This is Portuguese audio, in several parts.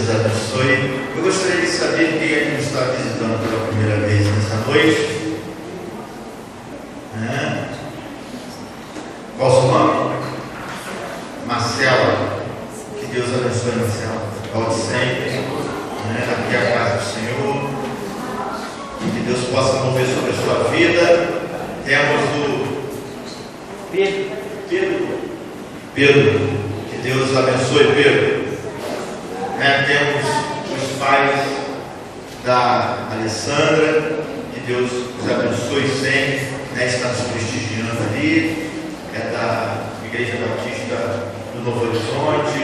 Deus abençoe. Eu gostaria de saber quem é que nos está visitando pela primeira vez nessa noite. Qual o seu nome? Marcela. Que Deus abençoe, Marcela. Volte sempre. Aqui é a casa do Senhor. Que Deus possa mover sobre a sua vida. Temos o Pedro. Que Deus abençoe, Pedro. Temos os pais da Alessandra. Que Deus os abençoe sempre. Está nos prestigiando ali. É da Igreja Batista do Novo Horizonte.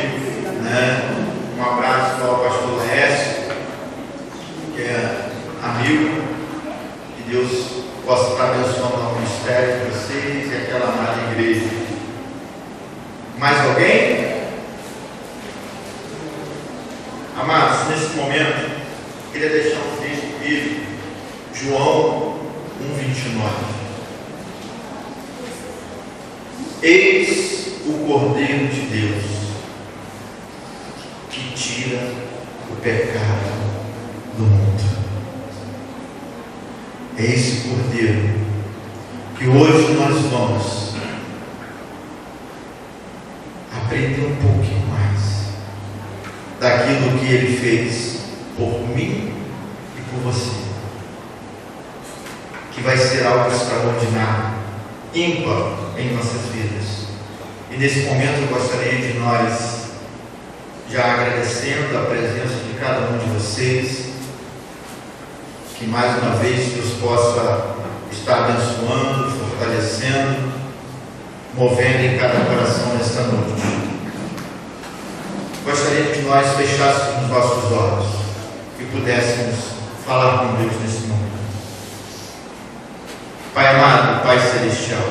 Um abraço para o pastor Laércio, que é amigo. Que Deus possa estar abençoando o ministério de vocês e aquela amada igreja. Mais alguém? Amados, nesse momento, queria deixar um texto bíblico, João 1:29. Eis o Cordeiro de Deus, que tira o pecado do mundo. É esse Cordeiro que hoje nós vamos aprender um pouquinho mais daquilo que Ele fez por mim e por você, que vai ser algo extraordinário, ímpar em nossas vidas. E nesse momento eu gostaria de nós, já agradecendo a presença de cada um de vocês, que mais uma vez Deus possa estar abençoando, fortalecendo, movendo em cada coração nesta noite. Gostaria que nós fechássemos os nossos olhos e pudéssemos falar com Deus nesse momento. Pai amado, Pai celestial,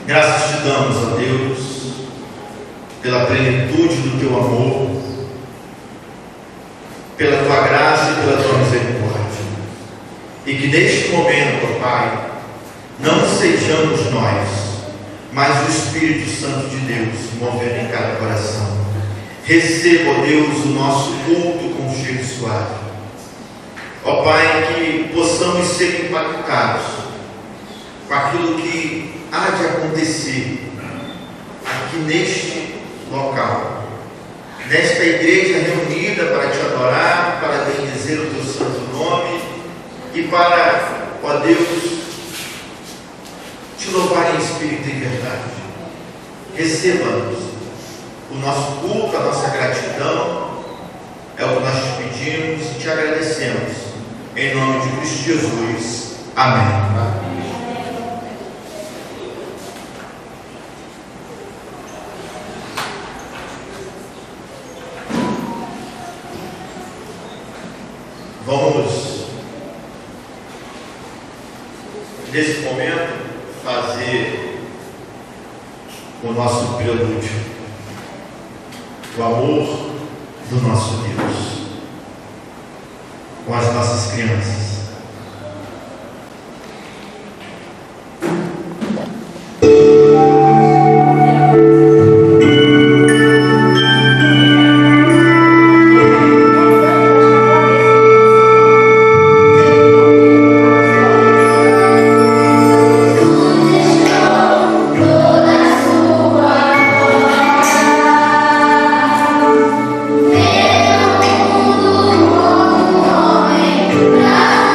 graças te damos, ó Deus, pela plenitude do teu amor, pela tua graça e pela tua misericórdia. E que neste momento, ó Pai, não sejamos nós, mas o Espírito Santo de Deus movendo em cada coração. Receba, ó Deus, o nosso culto com cheiro suave. Ó Pai, que possamos ser impactados com aquilo que há de acontecer aqui neste local, nesta igreja reunida para te adorar, para bendizer o teu santo nome e para, ó Deus, te louvar em espírito e verdade. Receba-nos o nosso culto, a nossa gratidão, é o que nós te pedimos e te agradecemos, em nome de Cristo Jesus. Amém. Vamos, nesse momento, fazer o nosso prelúdio, o amor do nosso Deus, com as nossas crianças. Pra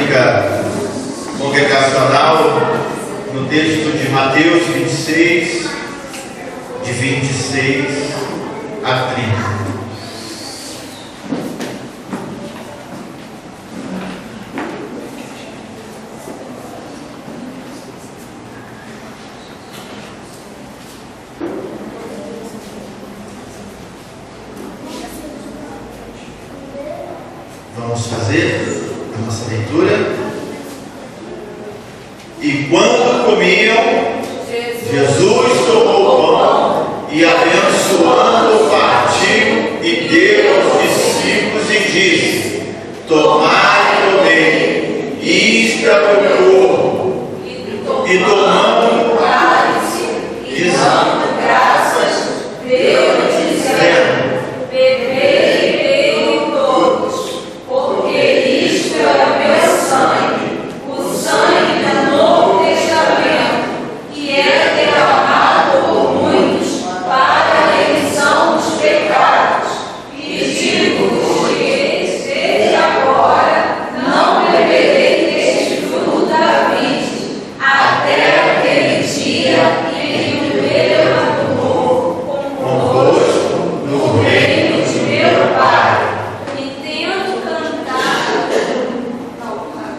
dinâmica congregacional no texto de Mateus 26, de 26 a 30. Vamos fazer a nossa leitura. E quando comiam, Jesus tomou o pão e, abençoando, partiu e deu aos discípulos e disse: tomai e comei, isto é o meu corpo. E tomando o cálice, e dando graças, deu-lhe dizendo: bebei e bebam todos, porque isto é o meu sangue, o sangue do Novo Testamento, que é derramado por muitos para a remissão dos pecados. E digo-vos que, desde agora, não beberei deste fruto da vide, até aquele dia em que o meu amor convosco no reino de meu Pai. E tendo cantado ao Pai.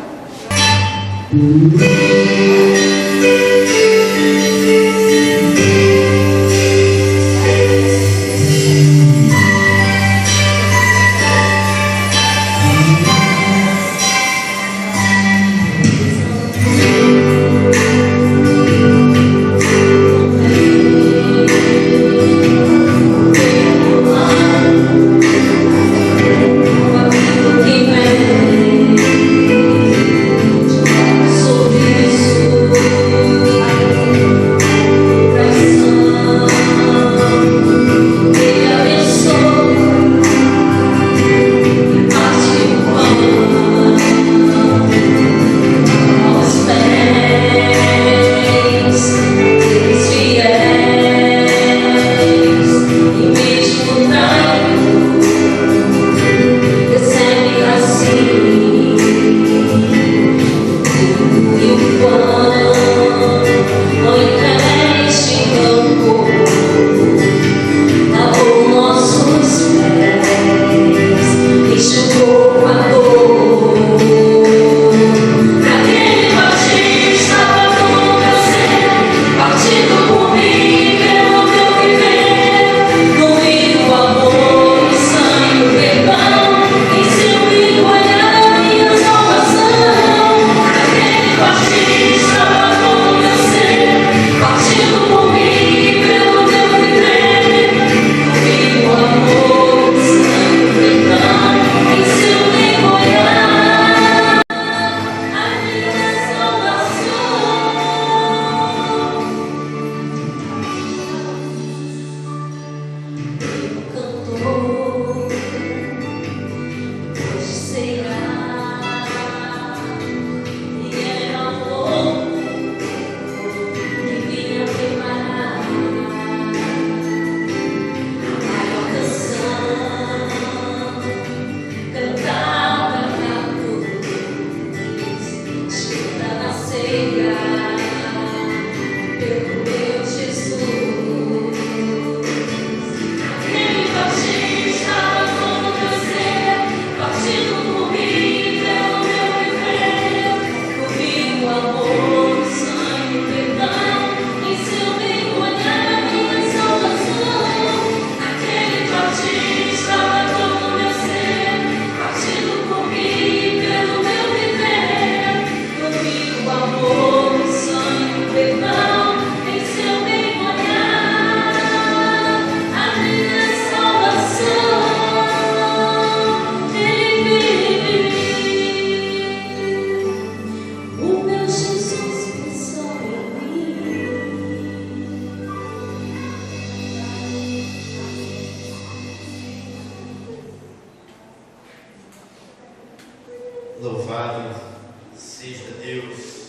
Louvado seja Deus.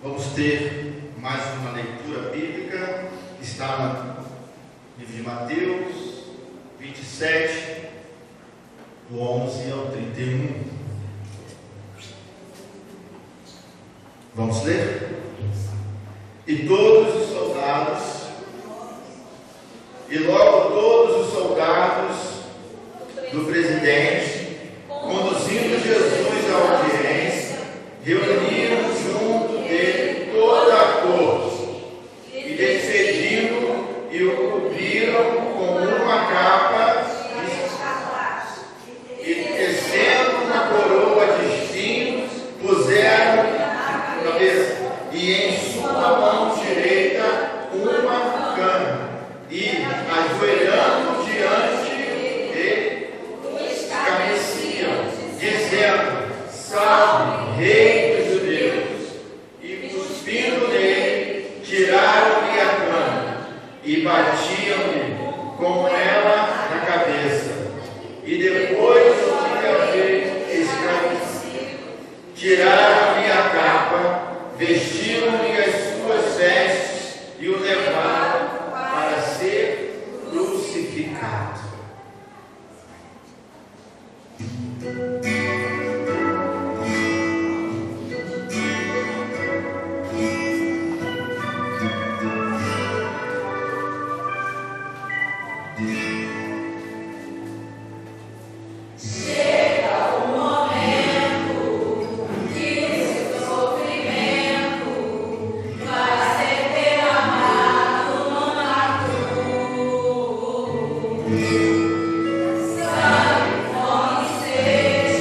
Vamos ter mais uma leitura bíblica que está no livro de Mateus, 27, do 11 ao 31. Vamos ler? E todos os soldados, e logo todos os soldados do presidente, conduzindo Jesus à audiência, reuniram junto dele toda a corte, e despedindo e o cobriram com uma capa e tecendo uma coroa de espinhos, puseram na cabeça, e em sua mão direita uma cana, e ajoelhando diante dele, escarneciam, dizendo: Salve, Rei dos Judeus! E cuspindo nele, tiraram-lhe a cana e batiam-lhe com ela na cabeça. E depois de haver escarnecido, tiraram-lhe a capa, vestiram-lhe as suas vestes e o levaram para ser crucificado. Sabe, fome, sede.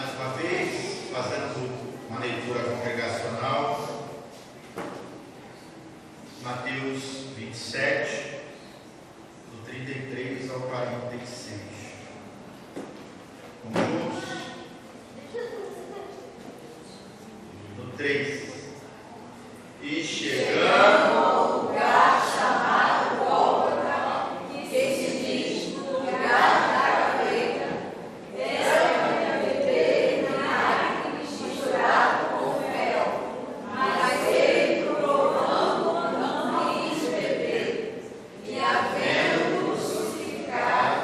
mais uma vez, fazendo uma leitura congregacional, Mateus 27, do 33 ao 46. Vamos juntos? No 3. E chegando ao lugar chamado Gólgota, que se diz lugar da caveira, deram-lhe a beber vinagre misturado com fel, mas ele, provando, não quis beber. E havendo crucificado,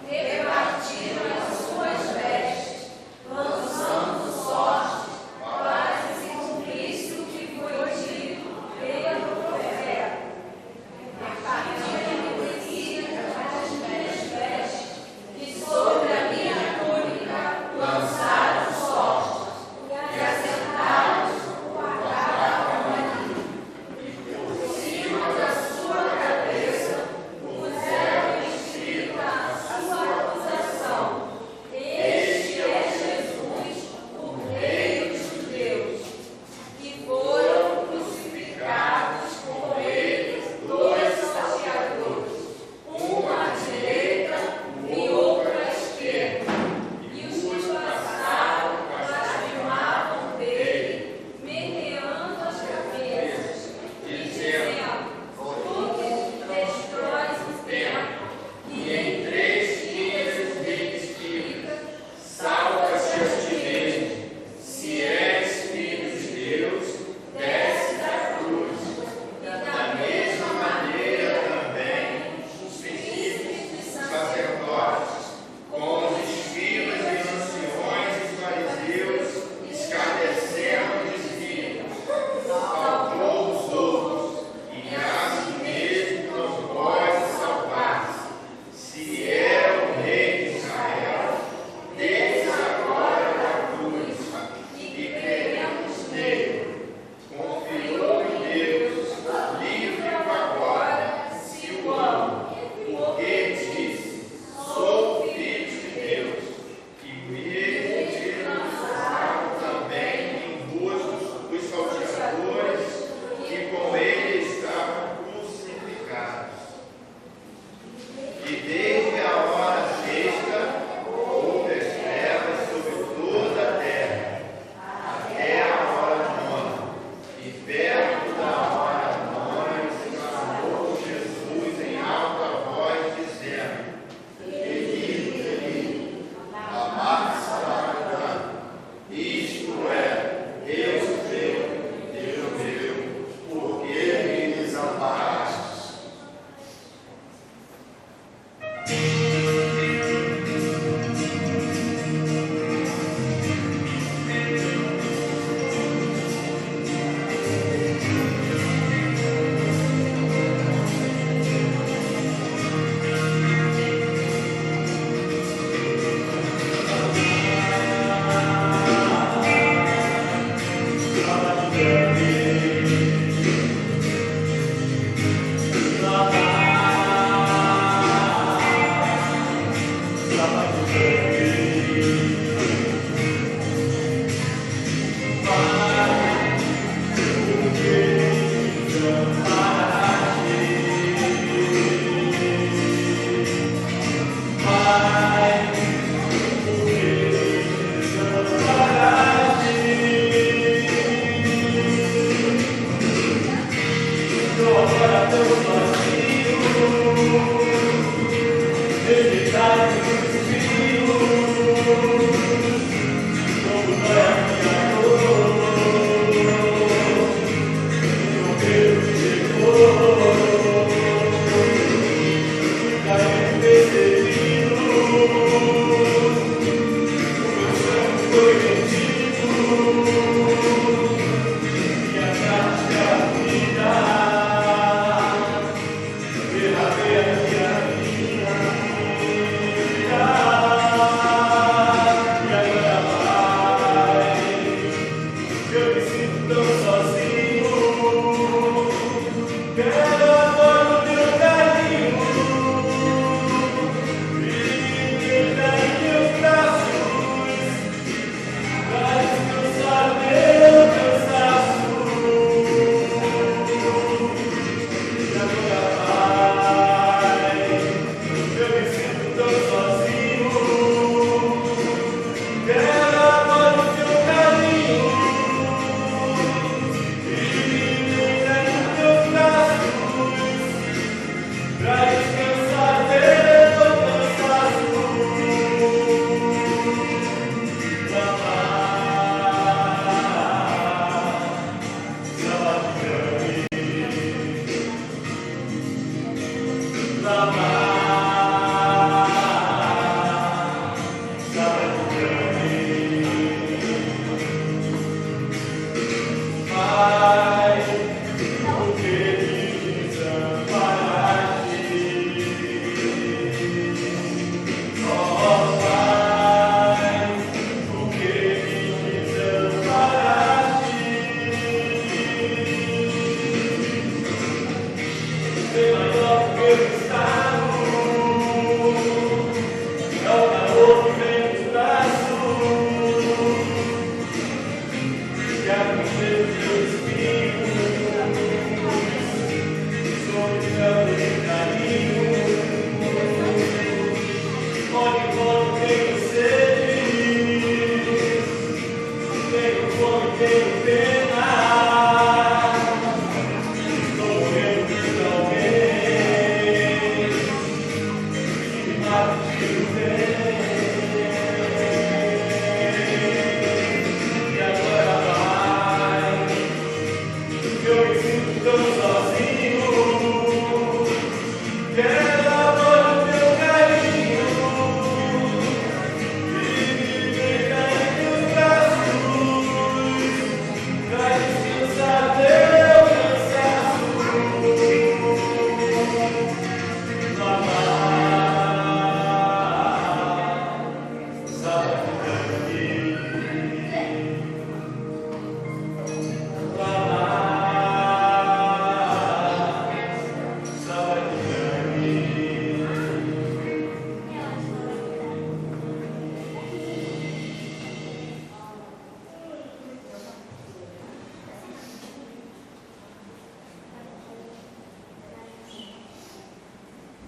repartiram as suas vestes, lançando sorte para que se cumprisse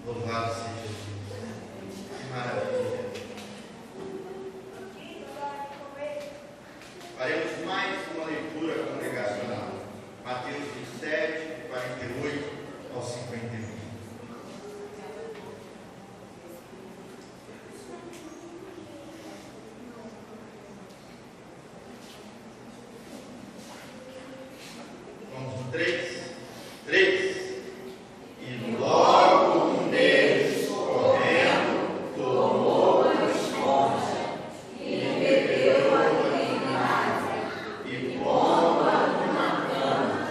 Louvado seja Jesus. Que maravilha. Faremos mais uma leitura congregacional. Mateus 27, 48 ao 51. Vamos no 3. 3. E logo um deles, correndo, tomou uma esponja e bebeu a vinagre, e pondo-a numa cama,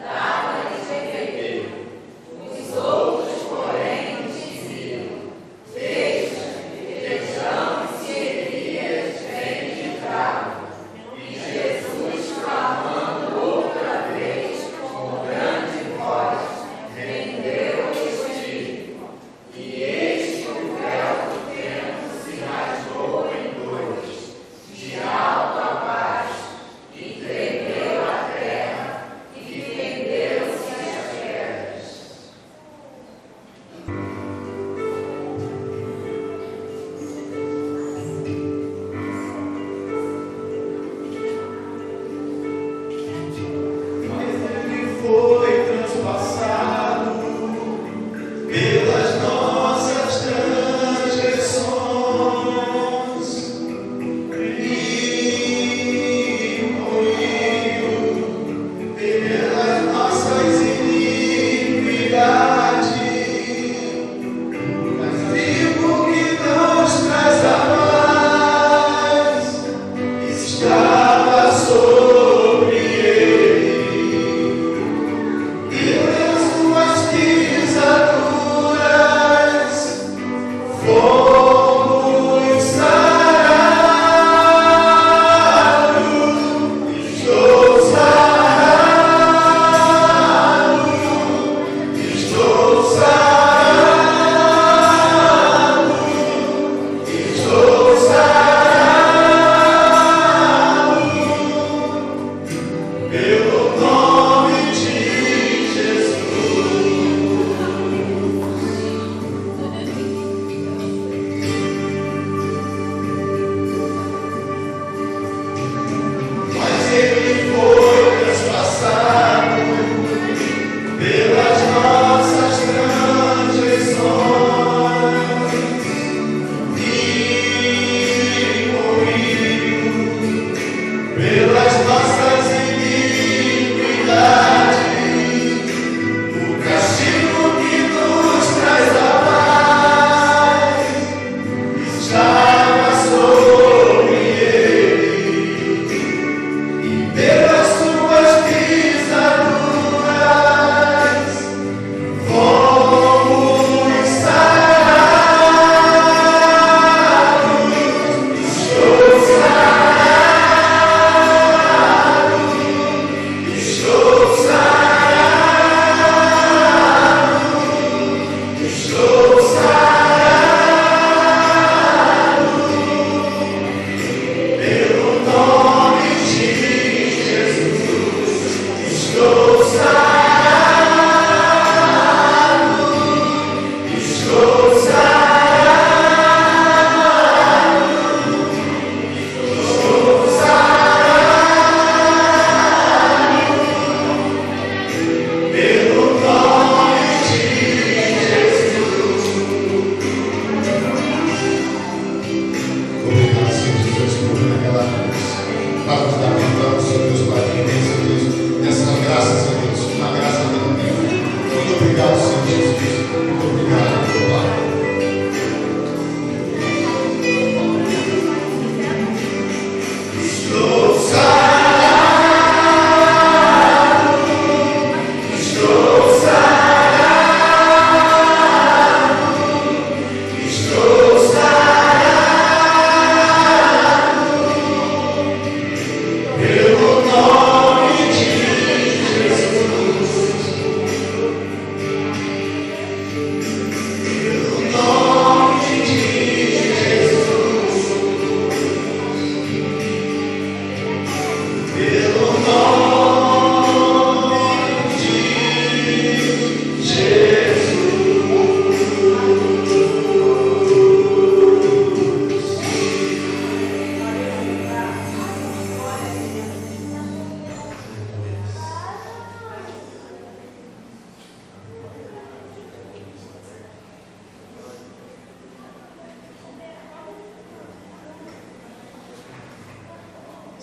dava-lhes de beber. Os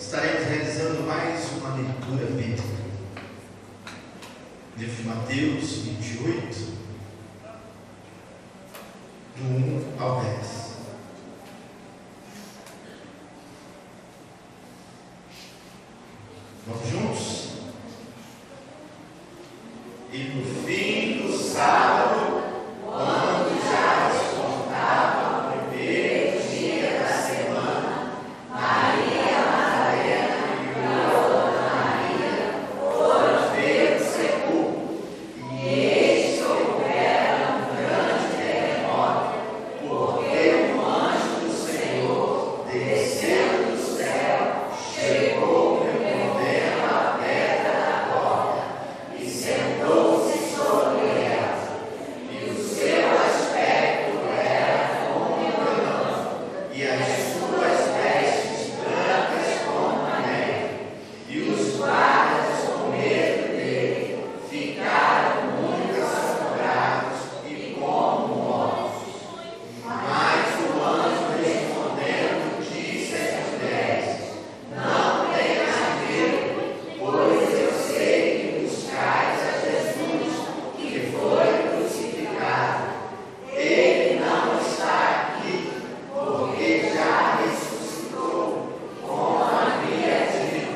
estaremos realizando mais uma leitura bíblica. Livro de Mateus 28, do 1 ao 10. Vamos juntos? E no fim do sábado, quando já despontava o primeiro dia da semana, Maria Madalena e outra Maria foram ver o sepulcro, e eis que houvera um grande terremoto, porque um anjo do Senhor, descendo do céu, chegou removendo a pedra da porta e sentou-se sobre ela. E o seu aspecto era como um lampo, e as suas vestes brancas como a neve. E os guardas, com medo dele, ficaram muito assombrados e como mortos. Mas o anjo, respondendo, disse às mulheres: não tenham medo, pois eu sei que buscais a Jesus, que foi crucificado. Ele não está aqui, porque já ressuscitou, como havia dito.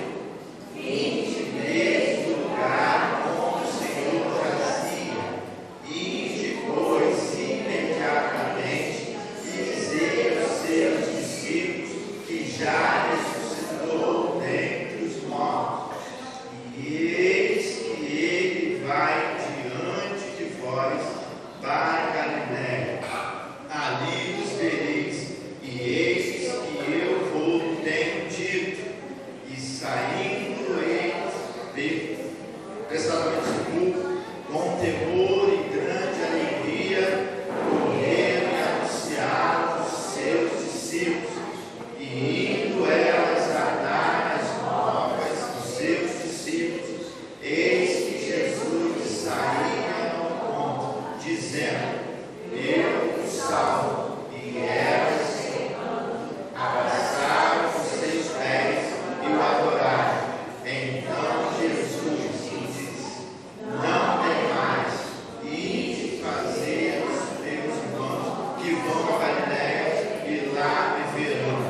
Vinde desde o lugar onde o Senhor jazia. Ide, pois, imediatamente, e dizei aos seus discípulos que já ressuscitou dentre os mortos. E eis que ele vai diante de vós para Galiléia. Ali os vereis, e eis que eu vos tenho dito. E saindo eles, prestaram sepulcro, com temor e grande alegria, correram e anunciaram aos seus discípulos. E indo elas a dar as novas aos seus discípulos, eis que Jesus saía ao encontro, dizendo: eu os salvo. E elas, abraçaram os seus pés e o adoraram. Então Jesus lhes disse: não temais, ide fazer aos meus irmãos que vão a Galiléia, e lá me verão.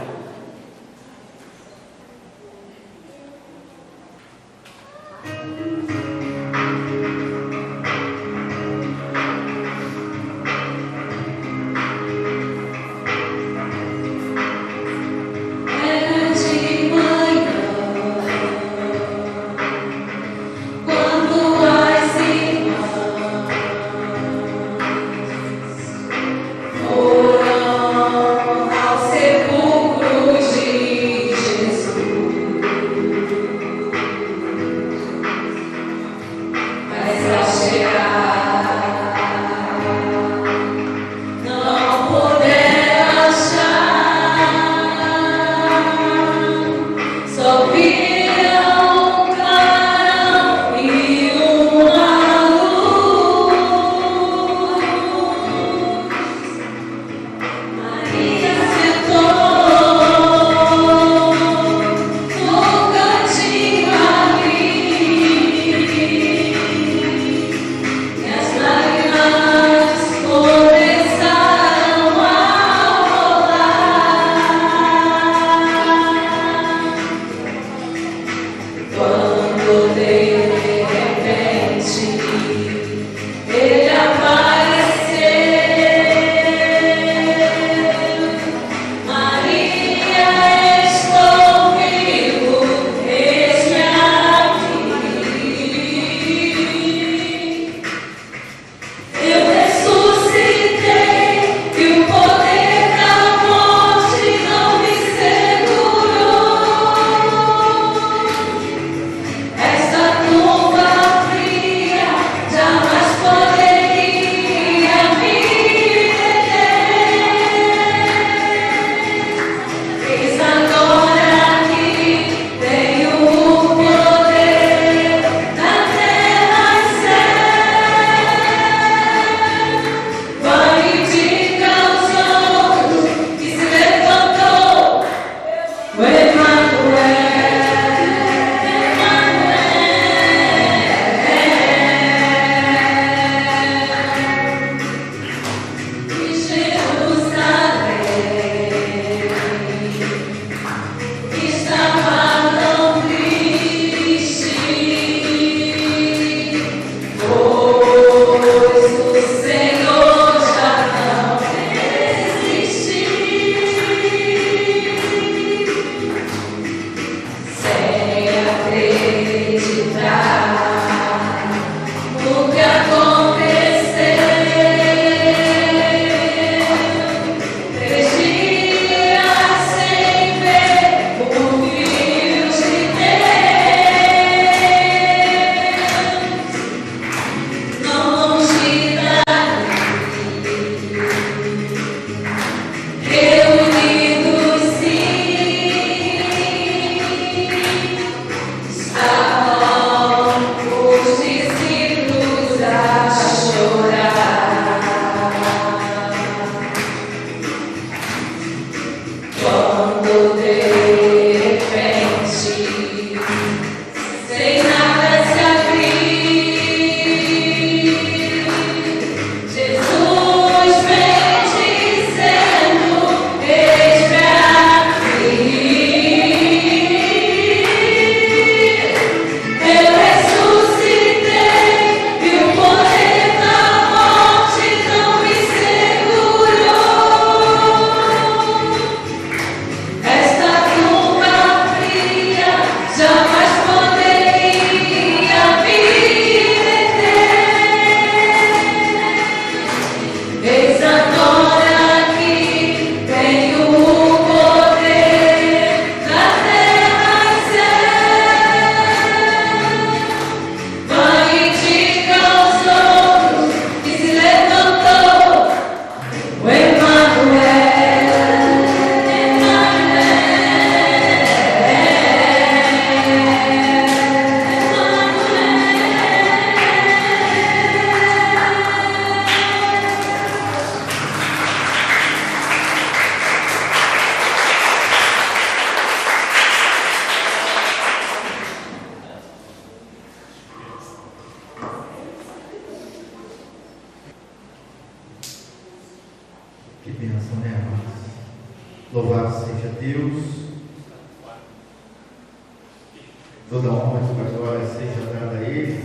Toda honra e toda glória seja dada a Ele.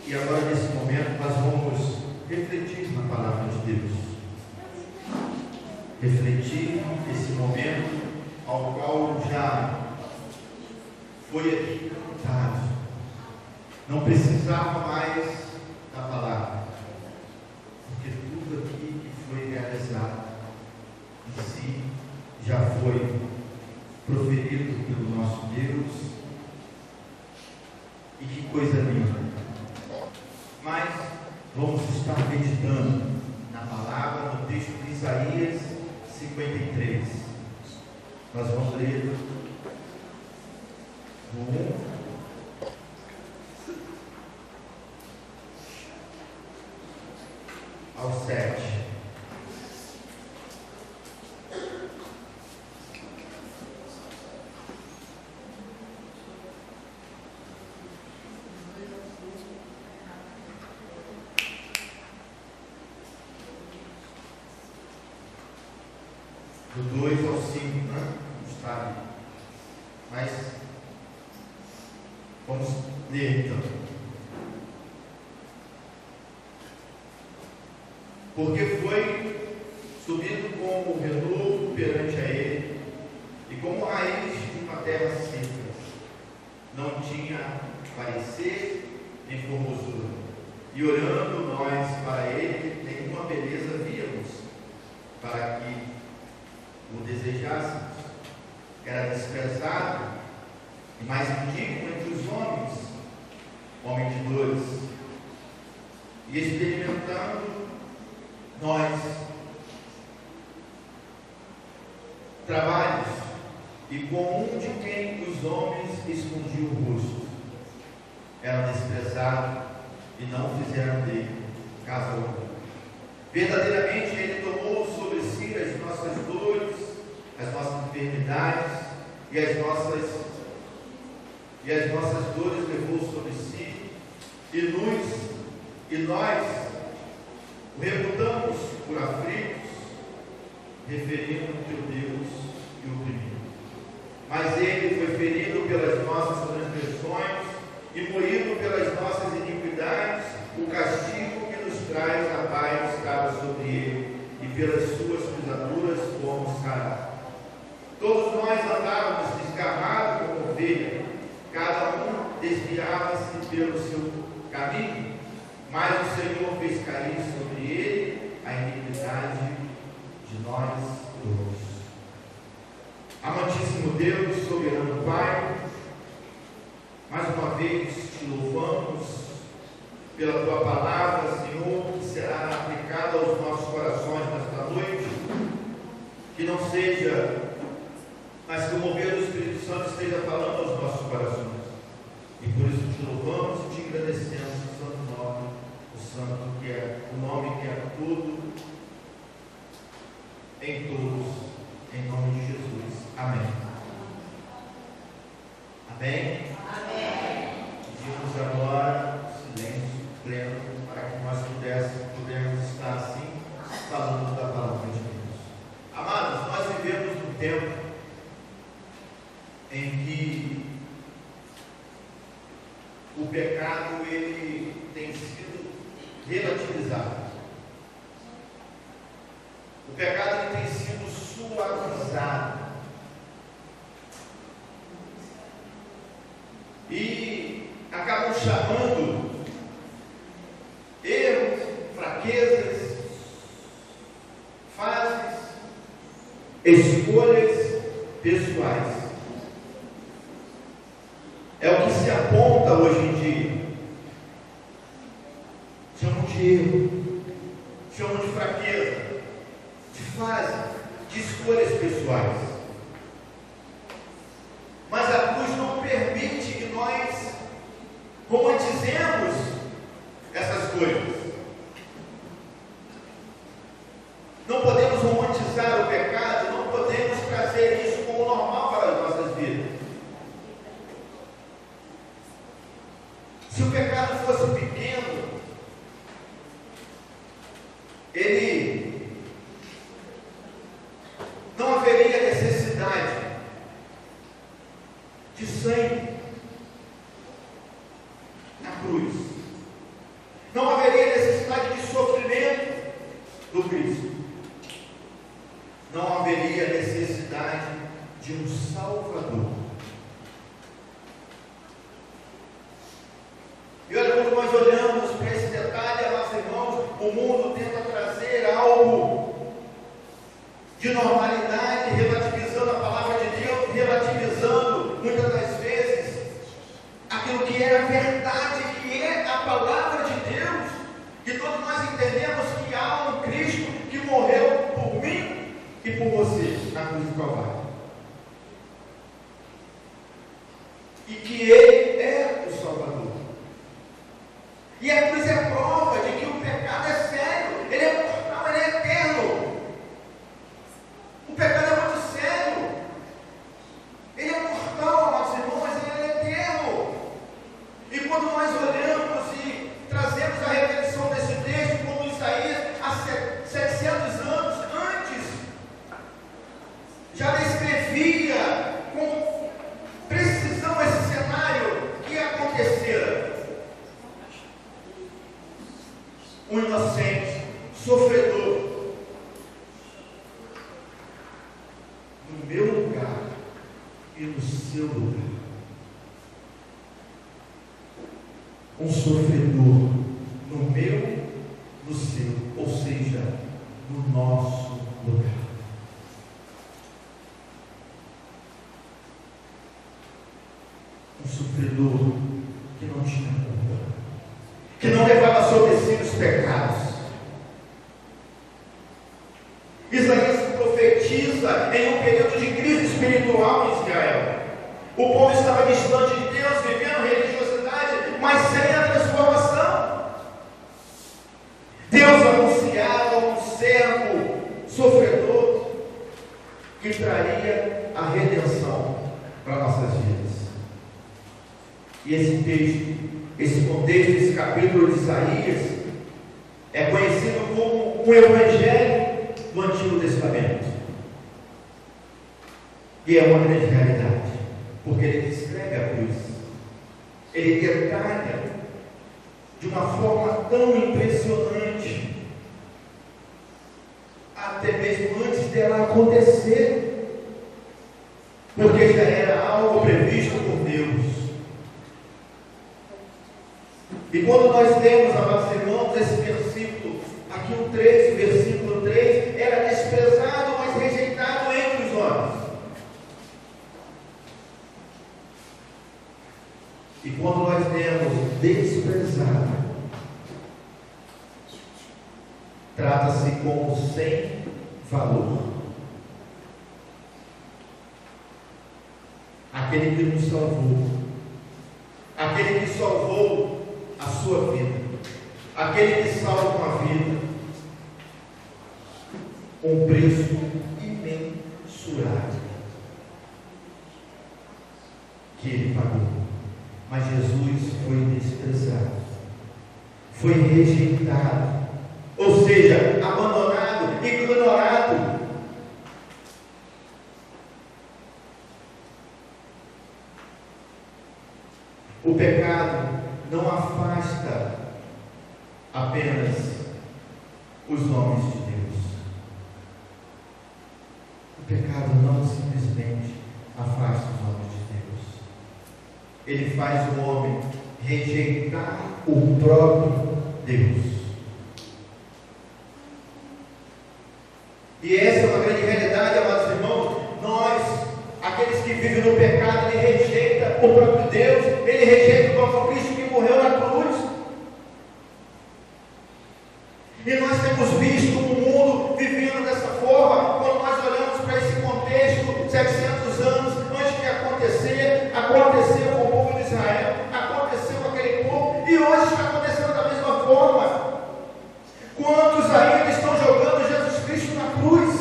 E agora, nesse momento, nós vamos refletir na palavra de Deus. Refletir esse momento ao qual já foi aqui cantado. Não precisava mais da palavra, porque tudo aqui que foi realizado em si já foi proferido pelo nosso Deus. E que coisa linda! Mas vamos estar meditando na palavra, no texto de Isaías 53. Nós vamos ler do 1 ao 7. Do 2 ao 5, né? Está ali. Mas vamos ler então. Porque foi subido como renovo perante a ele, e como raiz de uma terra seca, não tinha parecer nem formosura. E olhando nós para ele, nenhuma beleza víamos, para que o desejássemos. Era desprezado e mais ridículo entre os homens, homem de dores. E experimentando nós trabalhos, e com um de quem os homens escondiam o rosto. Era desprezado e não fizeram dele caso algum. Verdadeiramente ele tomou sobre si as nossas dores, as nossas enfermidades e as nossas dores levou sobre si, e nós o reputamos por aflitos, referindo o teu Deus e o oprimido. Mas ele foi ferido pelas nossas transgressões e moído pelas nossas iniquidades. O castigo que nos traz a paz estava sobre ele, e pelas suas pisaduras fomos sarados. Todos nós andávamos desgarrados como ovelha, cada um desviava-se pelo seu caminho, mas o Senhor fez cair sobre ele a iniquidade de nós todos. Amantíssimo Deus, soberano Pai, mais uma vez te louvamos pela tua palavra, Senhor, que será aplicada aos nossos corações nesta noite. Que não seja, mas que o mover do Espírito Santo esteja falando aos nossos corações. E por isso te louvamos e te agradecemos o santo nome, o santo que é o nome que é tudo, em todos, em nome de Jesus. Amém. Amém? Amém. Pedimos agora silêncio pleno para que nós pudéssemos estar assim, falando da palavra de Deus. Amados, nós vivemos num tempo em que o pecado ele tem sido relativizado. O pecado ele tem sido suavizado. E acabam chamando erros, fraquezas, fases, escolhas pessoais. É o que se aponta hoje em dia. Chamam de erro, chamam de fraqueza, de fase, de escolhas pessoais. Mas a cruz não permite que nós romantizemos essas coisas. Não podemos romantizar o pecado, não podemos trazer isso como normal para as nossas vidas. Se o pecado fosse pequeno, ele não haveria de sangue na cruz. Não haveria necessidade de sofrimento do Cristo. Não haveria necessidade de um Salvador. E olha, quando nós olhamos para esse detalhe, amados irmãos, o mundo tenta trazer algo de normalidade, relativizando a palavra de Deus, relativizando muitas das vezes aquilo que é a verdade, que é a palavra de Deus, que todos nós entendemos que há um Cristo que morreu por mim e por você na cruz do Calvário, e que Ele é o Salvador. E a cruz é prova de que o pecado é sério, ele é mortal, ele é eterno. O pecado é muito sério, ele é mortal, amados irmãos, mas ele é eterno. E quando nós olhamos e trazemos a repetição desse texto, como Isaías, há 700 anos antes, já descrevia com precisão esse cenário que acontecera. Um inocente, sofredor, no meu lugar e no seu lugar. Um sofredor no meu, no seu, ou seja, no nosso lugar. Um sofredor que não tinha culpa, que não levava sobre si os pecados. Isaías profetiza em um período de crise espiritual em Israel. O povo estava distante de Deus, vivendo religiosidade, mas sem a transformação. Deus anunciava um servo sofredor que traria a redenção para nossas vidas. E esse texto, esse contexto, esse capítulo de Isaías é conhecido como o Evangelho do Antigo Testamento. E é uma grande realidade, porque ele descreve a cruz, ele detalha de uma forma tão impressionante, até mesmo antes dela acontecer, porque já era algo previsto por Deus. E quando nós lemos, amados irmãos, esse versículo, aqui o 3, o versículo 3, era desprezado, mas rejeitado entre os homens. E quando nós lemos desprezado, trata-se como sem valor. Aquele que nos salvou, aquele que salvou a sua vida, aquele que salva uma vida, um preço imensurável que ele pagou. Mas Jesus foi desprezado, foi rejeitado, ou seja, abandonado, ignorado. O pecado não afasta apenas os homens de Deus. O pecado não simplesmente afasta os homens de Deus. Ele faz o homem rejeitar o próprio Deus. E essa é uma grande realidade, amados irmãos. Nós, aqueles que vivem no pecado, ele rejeita o próprio Deus, ele rejeita o próprio Cristo que morreu na cruz. E nós temos visto o mundo vivendo dessa forma. Quando nós olhamos para esse contexto, 700 anos antes de acontecer, aconteceu com o povo de Israel, aconteceu com aquele povo, e hoje está acontecendo da mesma forma. Quantos ainda estão jogando Jesus Cristo na cruz?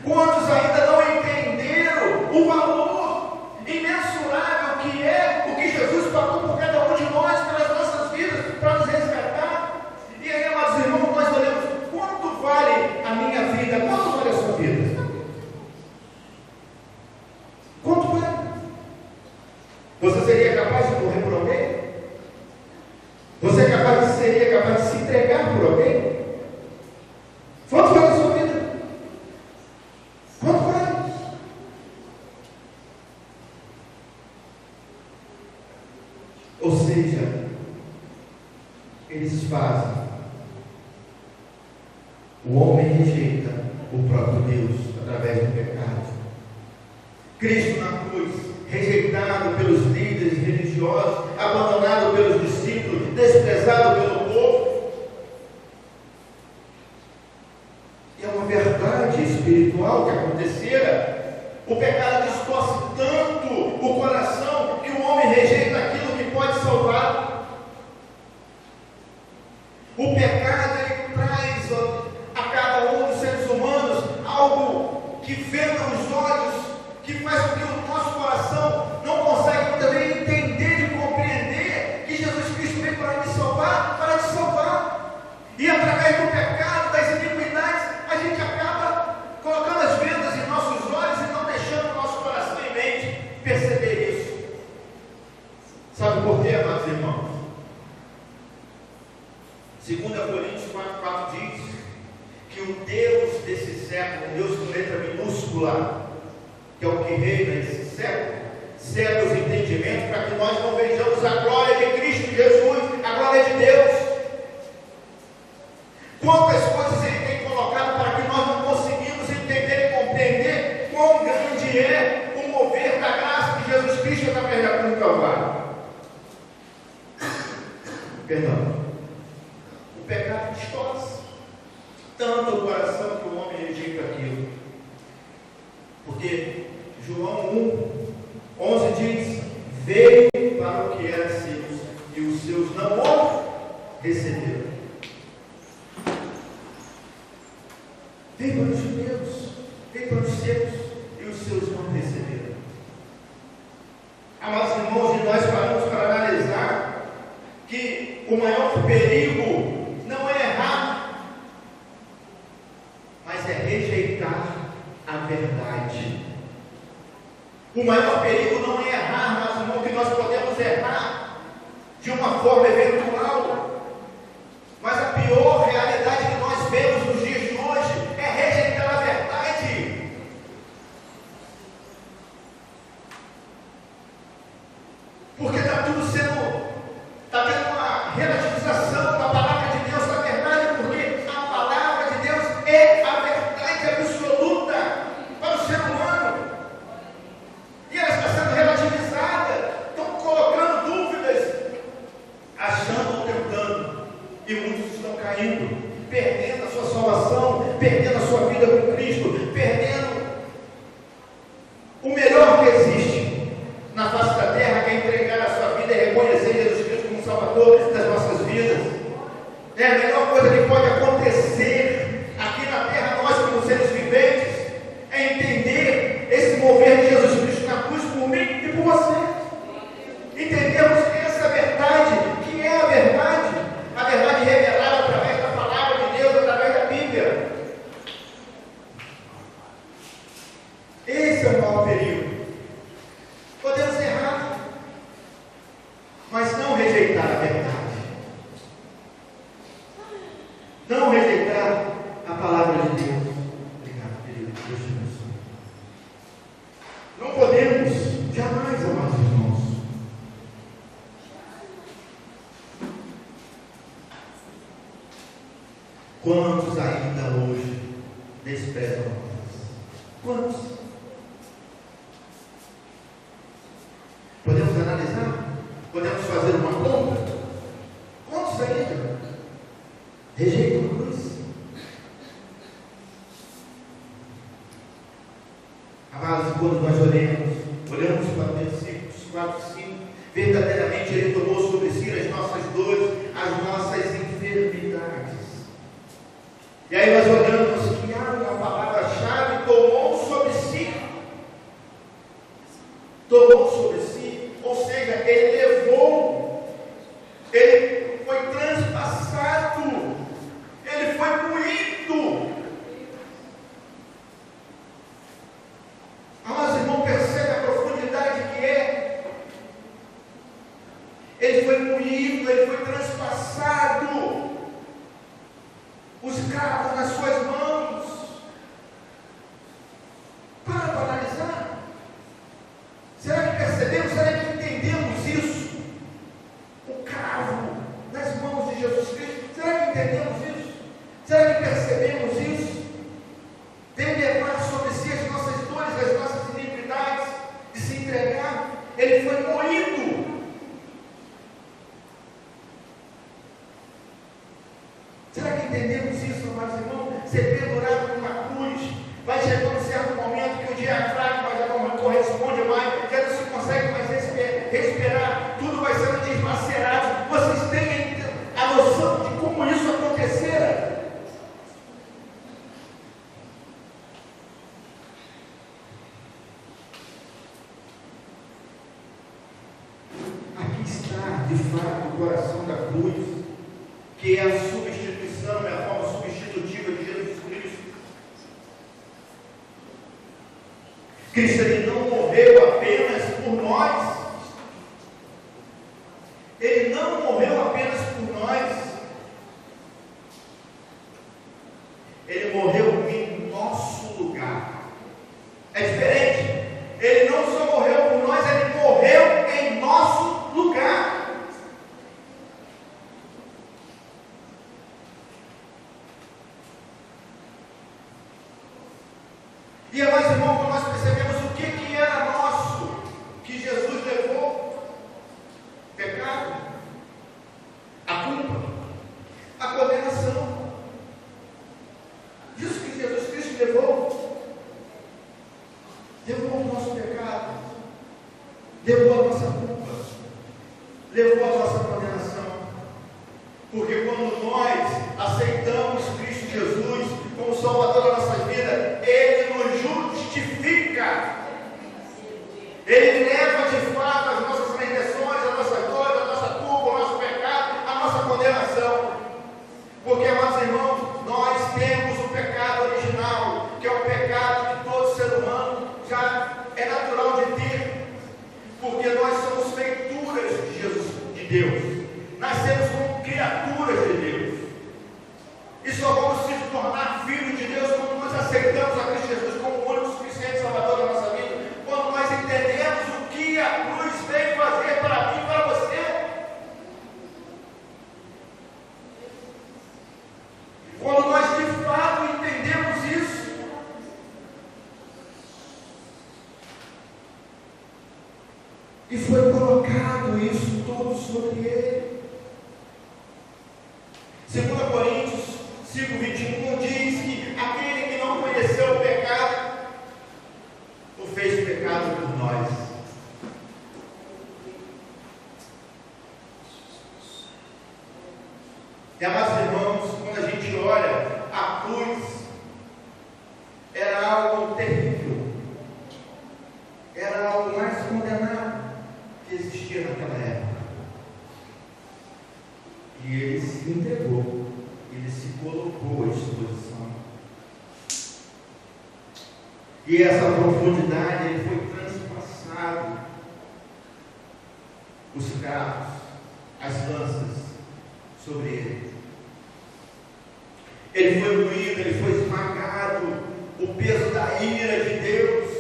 Quantos ainda não entenderam o valor imensurável Você seria capaz de morrer por alguém? Você seria capaz de se entregar por alguém? Quanto vale a sua vida? Quanto vale? Ou seja, eles fazem. O homem rejeita o próprio Deus através do pecado. Cristo na cruz, rejeitado pelos líderes religiosos, abandonado pelos discípulos, desprezado pelo povo. E é uma verdade espiritual que acontecera. O pecado distorce tanto o coração que o homem rejeita aquilo que pode salvar. O pecado, ele traz a cada um dos seres humanos algo que venda os olhos, que faz com que o nosso coração não consegue também entender e compreender que Jesus Cristo veio para me salvar, para te salvar. E através do pecado, das iniquidades, a gente acaba colocando as vendas em nossos olhos e não deixando o nosso coração e mente perceber isso. Sabe por quê, amados irmãos? 2 Coríntios 4,4 diz que o Deus desse século, Deus com letra minúscula, que é o que reina nesse século, cega os entendimentos para que nós não vejamos a glória de Cristo Jesus, a glória de Deus. Quantas coisas Ele tem colocado para que nós não conseguimos entender e compreender quão grande é o mover da graça de Jesus Cristo através da cruz do Calvário. Perdão. O pecado distorce tanto o coração que o homem rejeita aquilo. Porque João 1:11 diz: veio para o que era seus, e os seus não o receberam. Veio para os judeus, veio para os seus, e os seus não receberam. Amados irmãos, e nós paramos para analisar que o maior perigo não é errar, mas é rejeitar a verdade. O maior perigo não é errar, mas irmão, que nós podemos errar de uma forma eventual, mas a pior realidade que nós vemos nos dias de hoje é rejeitar a verdade. Porque está tudo tendo uma relativização da palavra de Deus, da verdade, porque a palavra de Deus é a verdade absoluta para o ser humano. E ela está sendo relativizada, estão colocando dúvidas, achando ou tentando, e muitos estão caindo, perdendo a sua salvação, perdendo a sua vida com Cristo, perdendo o melhor que existe na face da terra, que é entregar a sua vida e reconhecer Jesus Cristo como Salvador das nossas vidas. É a melhor coisa que pode acontecer aqui na terra, nós como seres viventes, é entender esse mover de Jesus Cristo na cruz por mim e por você. Entendermos essa verdade, que é a verdade revelada através da palavra de Deus, através da Bíblia. Esse é o maior perigo. Podemos errar, mas não rejeitar a verdade. Não rejeitar a palavra de Deus. Obrigado, querido. Deus te abençoe. Não podemos jamais, amados irmãos, quantos ainda hoje desprezam a paz? Quantos? Podemos analisar? Podemos fazer uma conta? Quantos ainda rejeitam a cruz? Amados, quando nós olhamos para os versículos 4 e 5, verdadeiramente Ele tomou sobre si as nossas dores, as nossas enfermidades. E aí nós olhamos que há uma palavra-chave: tomou sobre si. Tomou sobre si, ou seja, Ele levou, Ele foi transpassado, Ele foi moído. Mas irmão, percebe a profundidade que é passado os cravos nas suas mãos. Para analisar. Será que percebemos? Será que entendemos isso? O cravo nas mãos de Jesus Cristo. Será que entendemos isso? Será que percebemos isso? Deve levar sobre si as nossas dores, as nossas iniquidades, de se entregar. Ele foi moído. Será que entendemos isso, amados irmãos? Ser pendurado numa cruz. Vai chegar um certo momento que o diafragma já não corresponde mais, já não se consegue mais respirar, tudo vai sendo desmacerado. Vocês têm a noção de como isso acontecera? Aqui está, de fato, o coração da cruz, que é a substituição, é a forma substitutiva de Jesus Cristo. Cristo, ele não morreu apenas por nós. Ele não morreu apenas por nós. Ele morreu em nosso lugar. É diferente. Ele não só morreu por nós, ele morreu em nosso lugar. E mais irmão, quando nós percebemos o que era nosso, que Jesus levou, pecado, a culpa, a condenação, isso que Jesus Cristo levou o nosso pecado, levou a nossa culpa, levou a nossa condenação, porque quando nós aceitamos Cristo Jesus como Salvador da nossa vida, Ele nos justifica. Ele leva de fato as nossas transgressões, a nossa dor, a nossa culpa, o nosso pecado, a nossa condenação. Porque, amados irmãos, nós temos o pecado original, que é o pecado que todo ser humano já é natural de ter. Porque nós somos feituras de Jesus, de Deus. Nascemos como criaturas de Deus. E só vamos se tornar filhos de Deus quando nós aceitamos a Cristo Jesus como o único suficiente Salvador da nossa vida. Quando nós entendemos o que a cruz veio fazer para mim e para você. Quando nós de fato entendemos isso. E foi colocado isso todo sobre Ele. 2 Coríntios 5:21 diz que aquele que não conheceu o pecado, o fez pecado por nós. E, amados irmãos, quando a gente olha, a cruz era algo terrível, era algo mais condenado que existia naquela época. E Ele se entregou. Ele se colocou à disposição. E essa profundidade, ele foi transpassado. Os cravos, as lanças sobre ele. Ele foi moído, ele foi esmagado. O peso da ira de Deus.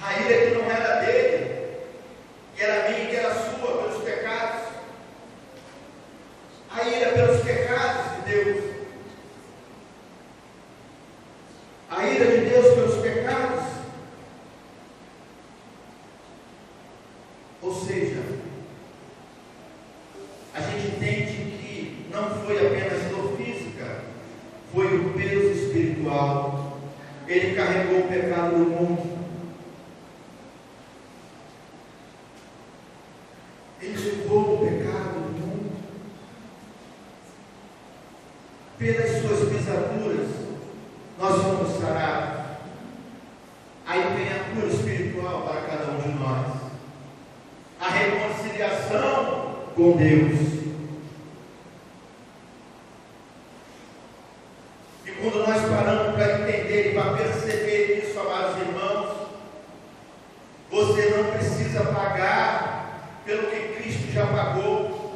A ira que não era dele, que era minha, que era sua, pelos pecados. A ira pelos pecados de Deus. A ira de Deus pelos pecados. Ou seja, a gente entende que não foi apenas dor física, foi o peso espiritual. Ele carregou o pecado do mundo. Ele levou o pecado do mundo. Pelas suas pisaduras, nós fomos sarados. Aí vem a cura espiritual para cada um de nós. A reconciliação com Deus. E quando nós paramos para entender e para perceber isso, amados irmãos, você não precisa pagar pelo que Cristo já pagou.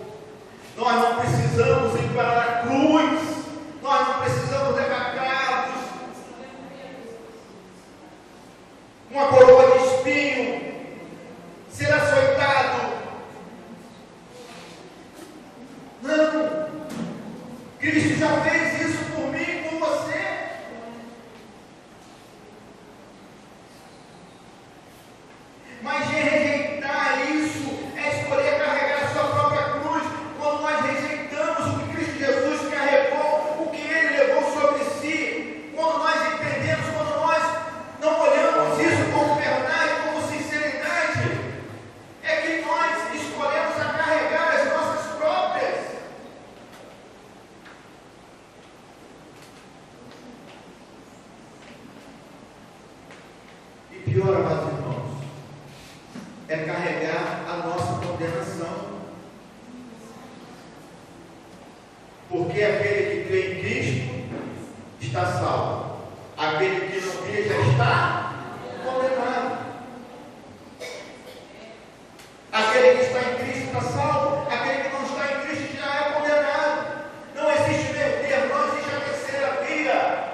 uma coroa de espinho, ser açoitado. Não, Cristo já fez isso por mim e por você. Mas rejeitar isso é escolher carregar a sua própria cruz. Quando nós rejeitamos o que Cristo Jesus carregou, o que Ele levou sobre si, quando nós entendemos, quando nós não olhamos isso como verdade, como sinceridade, é que nós escolhemos a carregar as nossas próprias. E pior, amados irmãos, é carregar a nossa condenação. Porque aquele que crê em Cristo está salvo. Aquele que não crê já está condenado. Aquele que está em Cristo está salvo. Aquele que não está em Cristo já é condenado. Não existe meio termo, não existe a terceira via.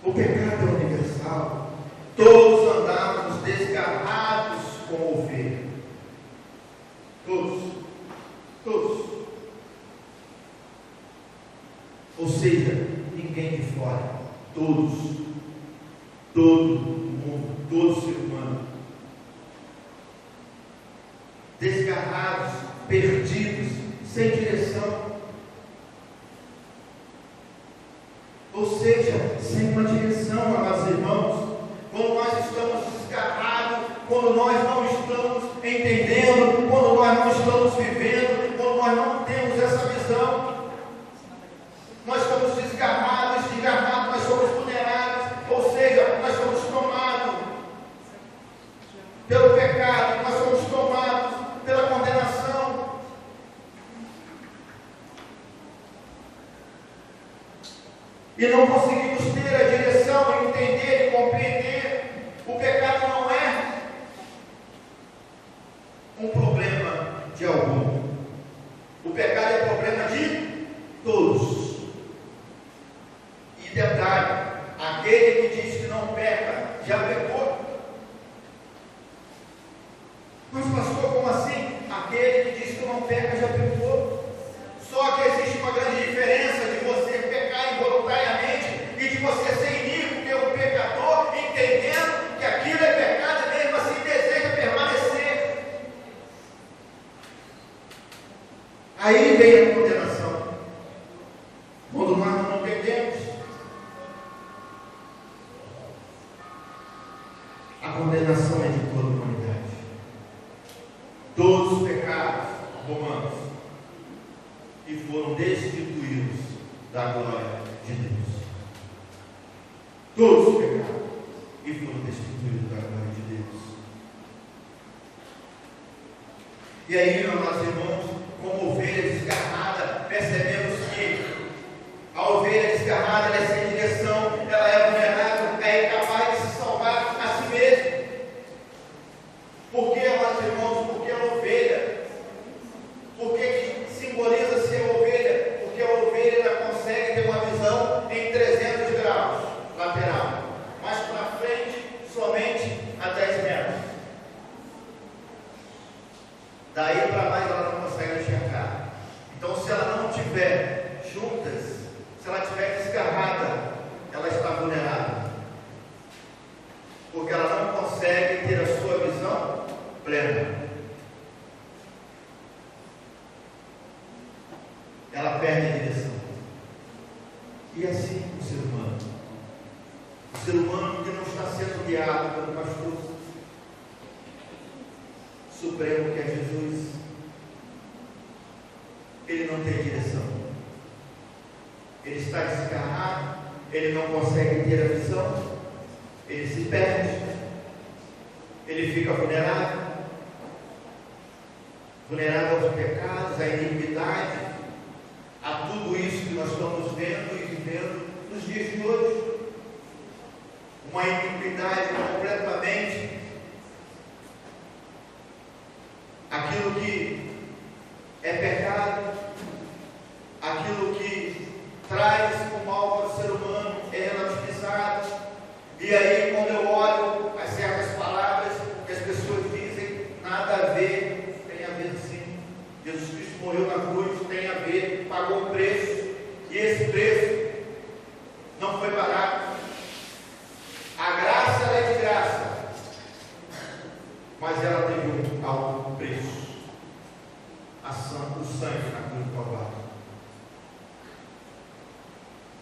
O pecado é universal. Todos andávamos desgarrados como ovelha. Todos. Todos. Ou seja, ninguém de fora. Todos. Todo mundo. Todo ser humano. Desgarrados, perdidos, sem direção. Ou seja, sem uma direção, amados irmãos. Quando nós estamos desgarrados, quando nós não estamos entendendo, quando nós não estamos vivendo, quando nós não temos essa visão, nós estamos desgarrados, nós somos vulneráveis, ou seja, nós somos tomados pelo pecado, nós somos tomados pela condenação. E não conseguimos ter a direção, entender e compreender. O pecado não é um problema de algum. O pecado é problema de todos. E detalhe, aquele que diz que não peca, já pecou. Mas pastor, como assim? Aquele que diz que não peca, já pecou. Só que existe uma grande diferença de você pecar involuntariamente e de você ser iníquo pelo pecador, entendendo que aquilo é pecado e mesmo assim deseja permanecer. Aí vem a condenação. Quando nós não entendemos, a condenação é de toda a humanidade. Todos os pecados, Romanos, e foram destituídos da glória de Deus. Todos pecaram e foram destituídos da glória de Deus. E aí, amados irmãos, como ovelha desgarrada, percebemos que a ovelha desgarrada ela é sem direção, ela é vulnerável, é incapaz de se salvar a si mesma. Por que, amados irmãos? Porque a ovelha, por que simboliza ser ovelha? Porque a ovelha ela consegue ter uma visão em 300 graus lateral, mas para frente somente a 10 metros. Daí para mais ela não consegue enxergar. Então, se ela não estiver juntas, se ela estiver desgarrada, ela está vulnerável, porque ela não consegue ter a sua visão plena. Ela perde a direção. E assim o ser humano. O ser humano que não está sendo guiado pelo pastor supremo que é Jesus, ele não tem direção. Ele está desgarrado, ele não consegue ter a visão, ele se perde, ele fica vulnerável aos pecados, à iniquidade, a tudo isso que nós estamos vendo e vivendo nos dias de hoje. Uma iniquidade completamente, aquilo que é pecado, morreu na cruz, tem a ver, pagou um preço, e esse preço não foi barato. A graça ela é de graça, mas ela teve um alto preço. O sangue na cruz do Calvário.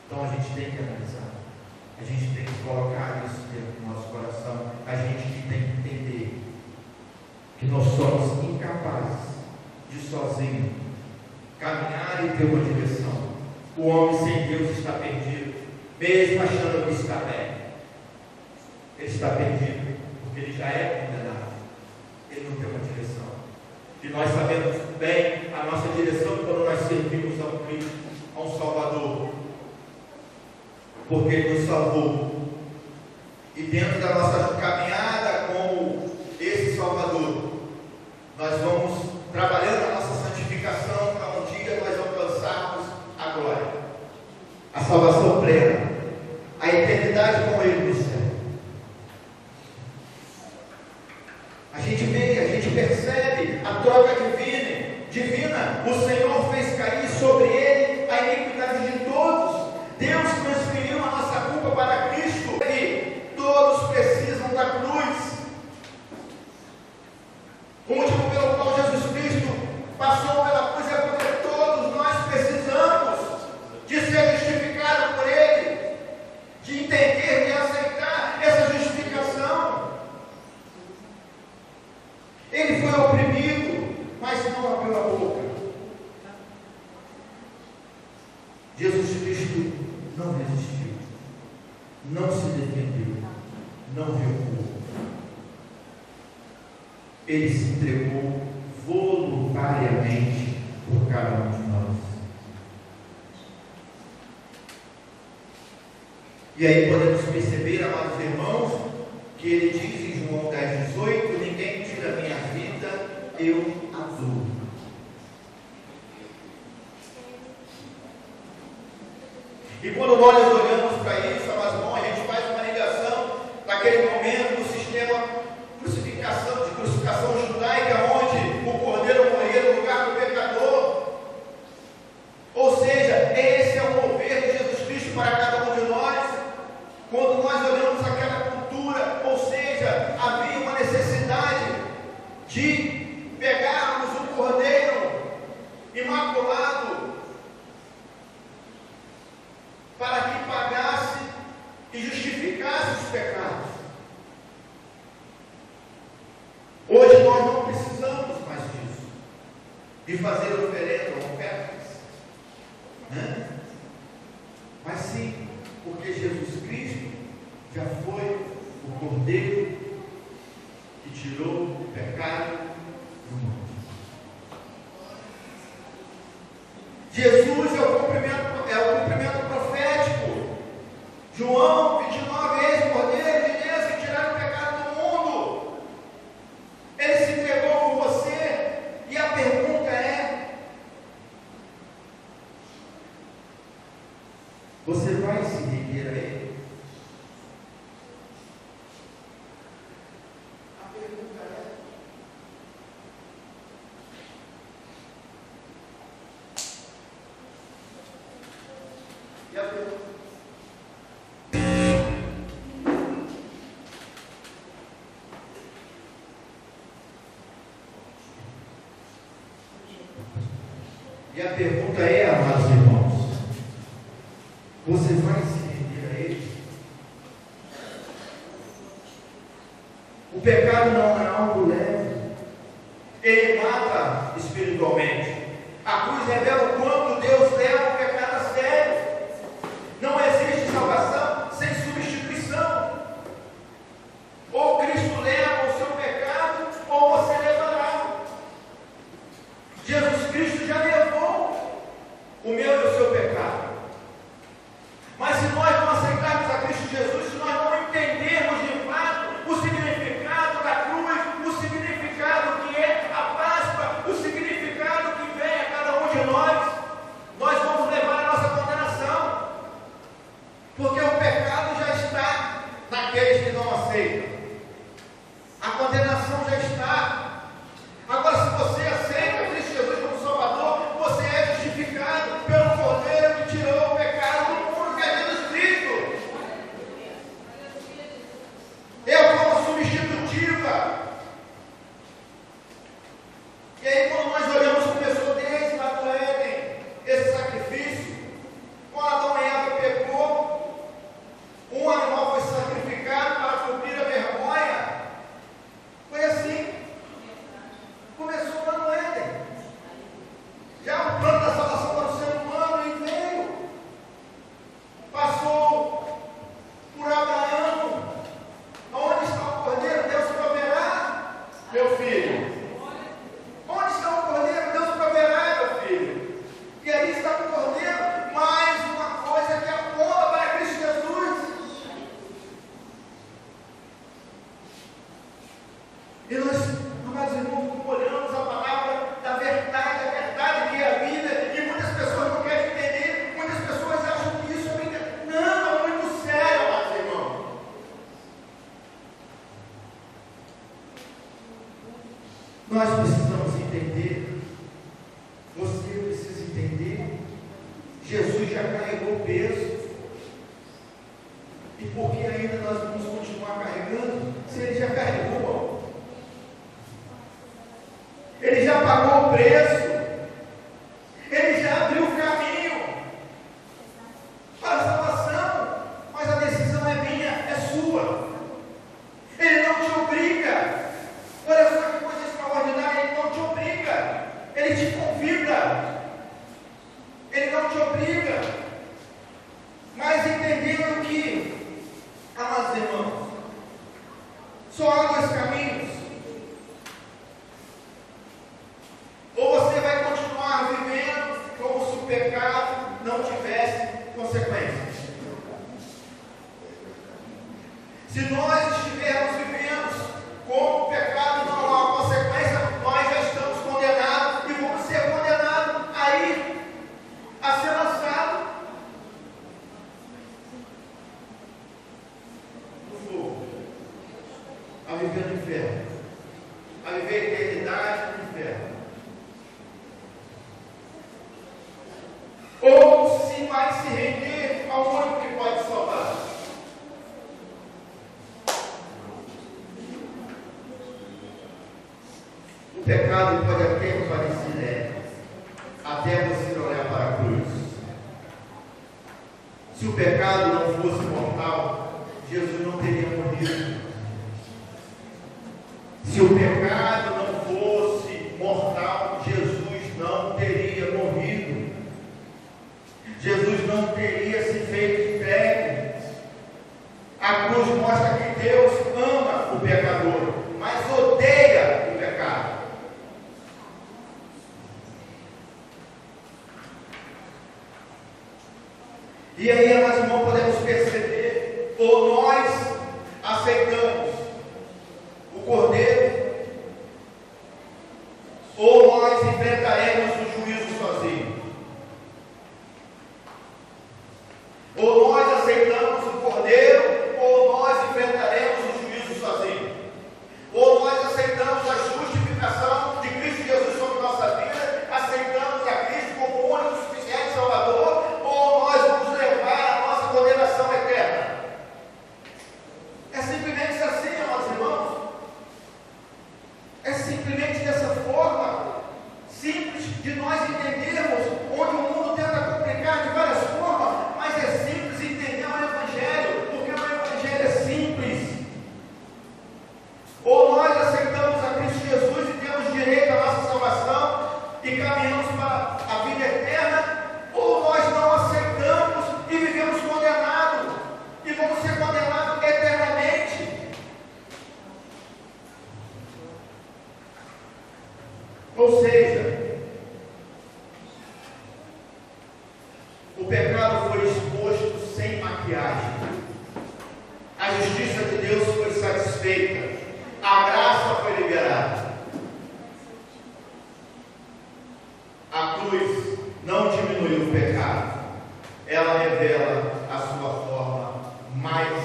Então a gente tem que analisar, a gente tem que colocar isso dentro do nosso coração, a gente tem que entender que nós somos incapazes de sozinho caminhar e ter uma direção. O homem sem Deus está perdido, mesmo achando que está bem. Ele está perdido, porque ele já é condenado. Ele não tem uma direção. E nós sabemos bem a nossa direção quando nós servimos a um Cristo, a um Salvador, porque Ele nos salvou. E dentro da nossa caminhada como esse Salvador, nós vamos trabalhando a nossa santificação para um dia nós alcançarmos a glória, a salvação plena, a eternidade com Ele no céu. A gente vê, a gente percebe a troca divina. O Senhor fez cair sobre Ele a iniquidade de todos. Deus transferiu a nossa culpa para Cristo. E todos precisam da cruz. O motivo pelo qual Jesus Cristo passou pela cruz é porque todos nós precisamos de ser justificados por Ele, de entender e aceitar essa justificação. Ele foi oprimido, mas não abriu a boca. Jesus Cristo não resistiu, não se defendeu, não recuou. Ele se entregou voluntariamente por cada um de nós. E aí podemos perceber, amados irmãos, que ele diz em João 10,18: ninguém tira a minha vida, eu a dou. E quando nós olhamos para isso, amados irmãos, a gente faz uma ligação daquele momento do sistema de crucificação judaica, onde o cordeiro morria no lugar do pecador. Ou seja, esse é o mover de Jesus Cristo para cada um de nós. Quando nós olhamos aquela cultura, ou seja, havia uma necessidade de pegarmos um cordeiro imaculado para que pagasse e justificasse os pecados. Hoje nós não precisamos mais disso, de fazer oferenda ou ofertas, né? Mas sim, porque Jesus Cristo já foi o Cordeiro que tirou o pecado do mundo. Jesus é o cumprimento profético. João 29, eis o Cordeiro de Deus que tira o pecado do mundo. Ele se entregou por você. E a pergunta é: você vai se render a Ele? A pergunta é: e a pergunta? E a pergunta é, amados irmãos, você vai se render a Ele? O pecado não é algo leve. Ele mata espiritualmente. A cruz revela o quanto Deus leva o pecado a sério. Não existe salvação sem substituição. Ou Cristo leva o seu pecado, ou você levará. Jesus Cristo já levou o meu e o seu pecado. Mas se nós não aceitarmos a Cristo Jesus, se nós não entendermos de fato o significado da cruz, o significado que é a Páscoa, o significado que vem a cada um de nós vamos levar a nossa condenação. Porque o pecado já está naqueles que não aceitam. A condenação já está. Agora, se você aceita Cristo Jesus como Salvador, ele já carregou o peso. E por que ainda nós vamos continuar carregando se ele já carregou? Ele já pagou o preço. Ele já abriu o caminho para a salvação. Mas a decisão é minha, é sua. Ele não te obriga. Olha só que coisa extraordinária. Ele não te obriga. Ele te convida. Ele não te obriga. Mas entendendo que, amados irmãos, só há dois caminhos. Ou você vai continuar vivendo como se o pecado não tivesse consequências. Se nós estivermos vivendo como o pecado não há consequência, nós já estamos condenados e vamos ser condenados aí a ser lançado no fogo, a viver no inferno, a viver a eternidade no inferno. Ou se vai se render ao único que pode salvar. O pecado pode até parecer leve, até você olhar para a cruz. Se o pecado não fosse mortal, Jesus não teria morrido. Se o pecado não fosse mortal, Jesus não teria morrido. Jesus não teria se feito entregue. A cruz mostra que Deus ama o pecador, mas odeia o pecado. E aí, meus irmãos, podemos perceber, ou nós aceitamos o Cordeiro, ou nós enfrentaremos o juízo sozinhos. Ou nós aceitamos o Cordeiro, ou nós enfrentaremos o juízo sozinhos. Ou nós aceitamos a justificação de Cristo Jesus sobre nossa vida, aceitamos a Cristo como o único suficiente Salvador, ou nós vamos levar a nossa condenação eterna. É simplesmente assim, amados irmãos. É simplesmente dessa forma, simples de nós entendermos, onde o mundo tenta complicar de várias formas, mas é simples entender o Evangelho, porque o Evangelho é simples. Ou nós aceitamos a Cristo Jesus e temos direito à nossa salvação e caminhamos para a vida eterna, ou nós não aceitamos e vivemos condenados, e vamos ser condenados eternamente. Ou seja, o pecado foi exposto sem maquiagem. A justiça de Deus foi satisfeita. A graça foi liberada. A cruz não diminuiu o pecado. Ela revela a sua forma mais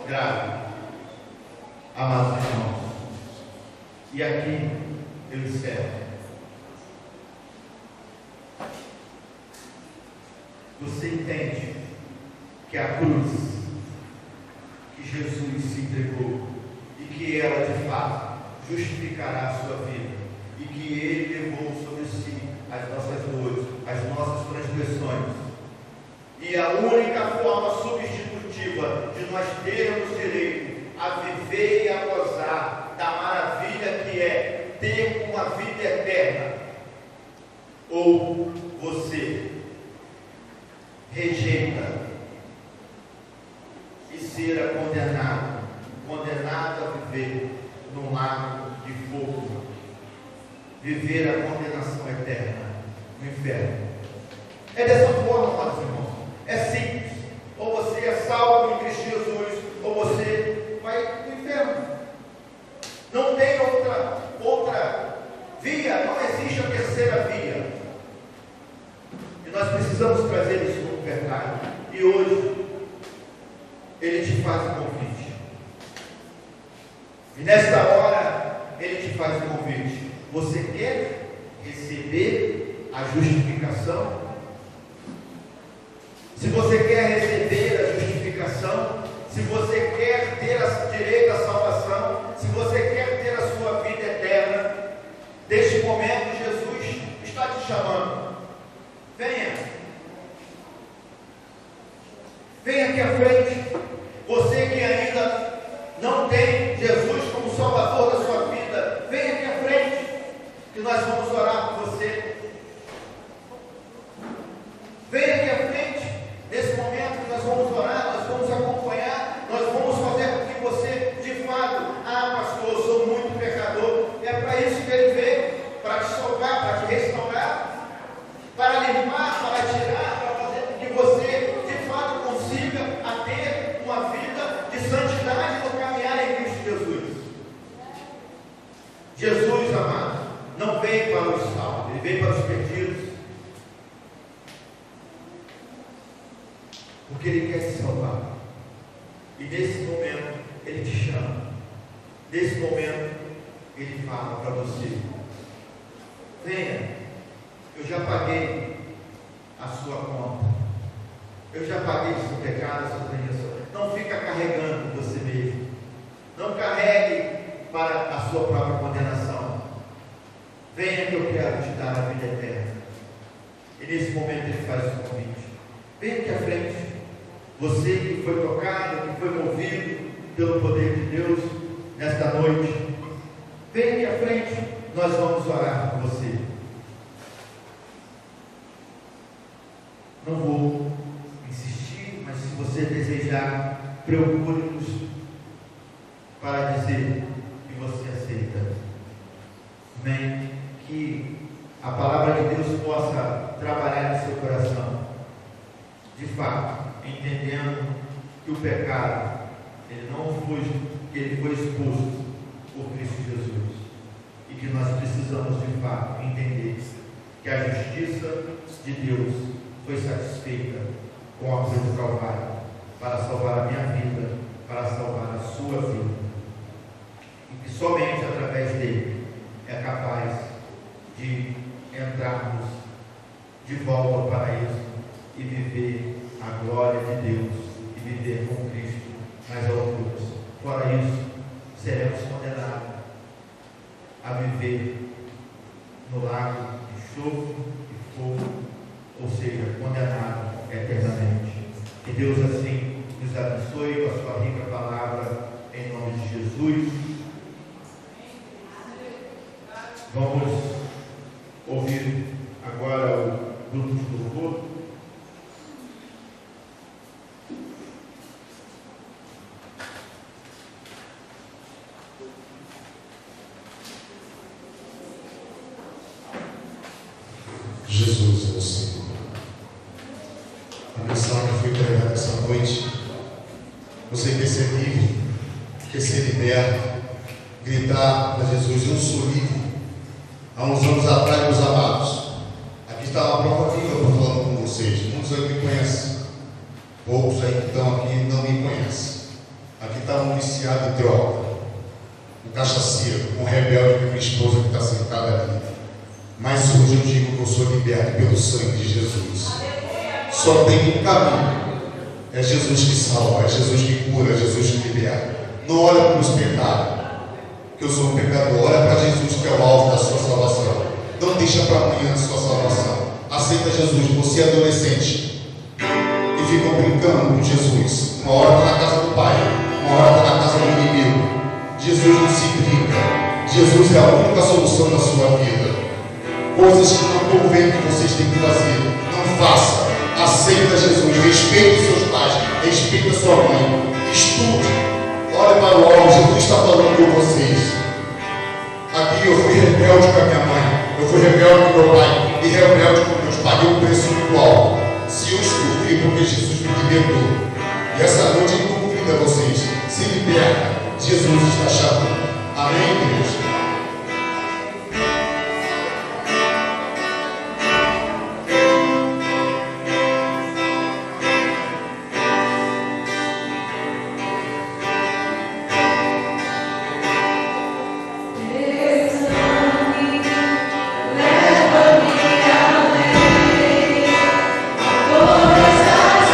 grave. Amados irmãos, e aqui eu encerro. Você entende que a cruz, que Jesus se entregou, e que ela de fato justificará a sua vida, e que Ele levou sobre si as nossas dores, as nossas transgressões, e a única forma substitutiva de nós termos direito a viver e a gozar da maravilha que é ter uma vida eterna, ou você rejeita e será condenado a viver num lago de fogo, viver a condenação eterna no inferno. É dessa forma, amados irmãos. É simples. Ou você é salvo em Cristo Jesus, ou você vai para o inferno. Não tem outra via, não existe a terceira via. E nós precisamos trazer isso como verdade. E hoje, Ele te faz um convite. E nesta hora, Ele te faz um convite. Você quer receber a justificação? se você quer receber a justificação, se você quer ter direito à salvação, se você quer ter a sua vida eterna, neste momento Jesus está te chamando. Venha. Venha aqui à frente. Você que ainda não tem Jesus como Salvador da sua vida, venha aqui à frente, que nós vamos orar por você. Venha aqui à frente. Nesse momento nós vamos orar, nós vamos acompanhar, nós vamos fazer com que você, de fato, pastor, eu sou muito pecador. É para isso que ele veio, para te salvar, para te restaurar, para limpar, para tirar, para fazer com que você, de fato, consiga a ter uma vida de santidade no caminhar em Cristo Jesus. Jesus, amado, não veio para os salvos, ele veio para os perdidos. Porque ele quer te salvar. E nesse momento ele te chama. Nesse momento ele fala para você: venha, eu já paguei a sua conta, eu já paguei o seu pecado, a sua transgressão. Não fica carregando você mesmo, não carregue para a sua própria condenação. Venha que eu quero te dar a vida eterna. E nesse momento ele faz o convite: venha aqui à frente. Você que foi tocado, que foi movido pelo poder de Deus nesta noite, venha aqui à frente, nós vamos orar por você. Não vou insistir, mas se você desejar, procure-nos para dizer que você aceita. Amém? Que a palavra de Deus possa trabalhar no seu coração. De fato, entendendo que o pecado, ele foi exposto por Cristo Jesus, e que nós precisamos de fato entender que a justiça de Deus foi satisfeita com a cruz do Calvário, para salvar a minha vida, para salvar a sua vida, e que somente através dele é capaz de entrarmos de volta ao paraíso e viver a glória de Deus e viver com Cristo nas alturas. Fora isso, seremos condenados a viver no lago de enxofre e fogo, ou seja, condenados eternamente. Que Deus assim nos abençoe com a sua rica palavra, em nome de Jesus. Vamos ouvir agora o grupo de louvor. Jesus é o Senhor. A missão que foi pregada essa noite: você quer ser livre, quer ser liberto, gritar para Jesus: eu sou livre. Há uns anos atrás, meus amados, aqui está uma prova viva, eu estou falando com vocês. Muitos aí me conhecem, poucos aí que estão aqui não me conhecem. Aqui está um viciado em droga, um cachaceiro, um rebelde com minha esposa que está sentada ali. Mas hoje eu digo que eu sou liberto pelo sangue de Jesus. Só tem um caminho: é Jesus que salva, é Jesus que cura, é Jesus que liberta. Não olha para os pecados, que eu sou um pecador. Olha para Jesus, que é o alvo da sua salvação. Não deixa para amanhã a sua salvação. Aceita Jesus. Você é adolescente e ficam brincando com Jesus. Uma hora está na casa do pai, uma hora está na casa do inimigo. Jesus não se brinca. Jesus é a única solução da sua vida. Coisas que não convém que vocês têm que fazer, não faça. Aceita Jesus. Respeite os seus pais, respeite a sua mãe. Estude. Olhe para o alvo. Jesus está falando com vocês. Aqui eu fui rebelde com a minha mãe, eu fui rebelde com meu pai e rebelde com Deus. Paguei um preço muito alto. Se eu estou porque Jesus me libertou. E essa noite ele convida vocês: se liberta. Jesus está chamando. Amém, Deus? Leva-me além, a todas as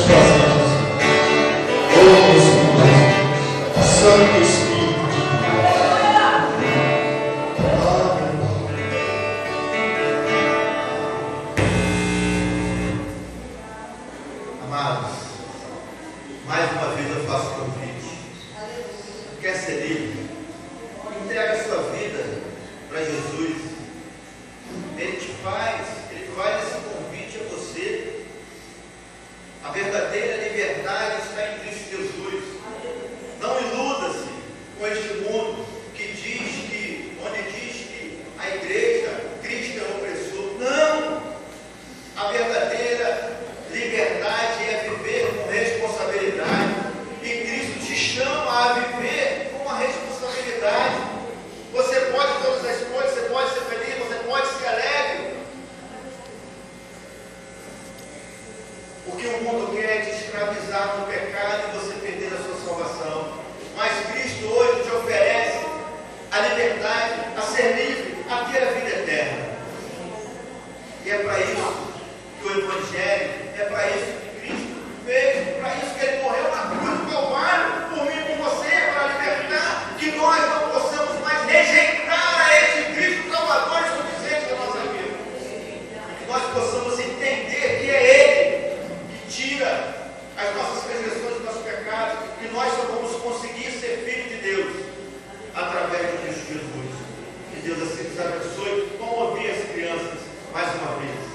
fazemos. Oh, Santo Espírito de Deus. Amados, mais uma vez eu faço convite. Quer ser livre? Entrega a sua vida para Jesus. Ele faz esse convite a você. A verdadeira liberdade está em Cristo Jesus. Não iluda-se com este mundo que diz que, onde diz que a igreja, Cristo é o opressor. Não! A verdadeira liberdade é viver com responsabilidade. E Cristo te chama a viver com a responsabilidade. Você pode todas as coisas, você pode ser feliz, você pode ser alegre. O que o mundo quer é te escravizar no pecado e você perder a sua salvação. Mas Cristo hoje te oferece a liberdade, a ser livre, a ter a vida eterna. E é para isso que o Evangelho, é para isso que Cristo veio, para isso que Ele morreu na cruz do Calvário, por mim e por você, para libertar, que nós não possamos mais rejeitar a esse Cristo Salvador e suficiente da nossa vida. E que nós possamos entender que é Ele que tira as nossas transgressões, os nossos pecados, que nós só vamos conseguir ser filho de Deus através de Cristo Jesus. Que Deus assim nos abençoe. Vamos ouvir as crianças mais uma vez.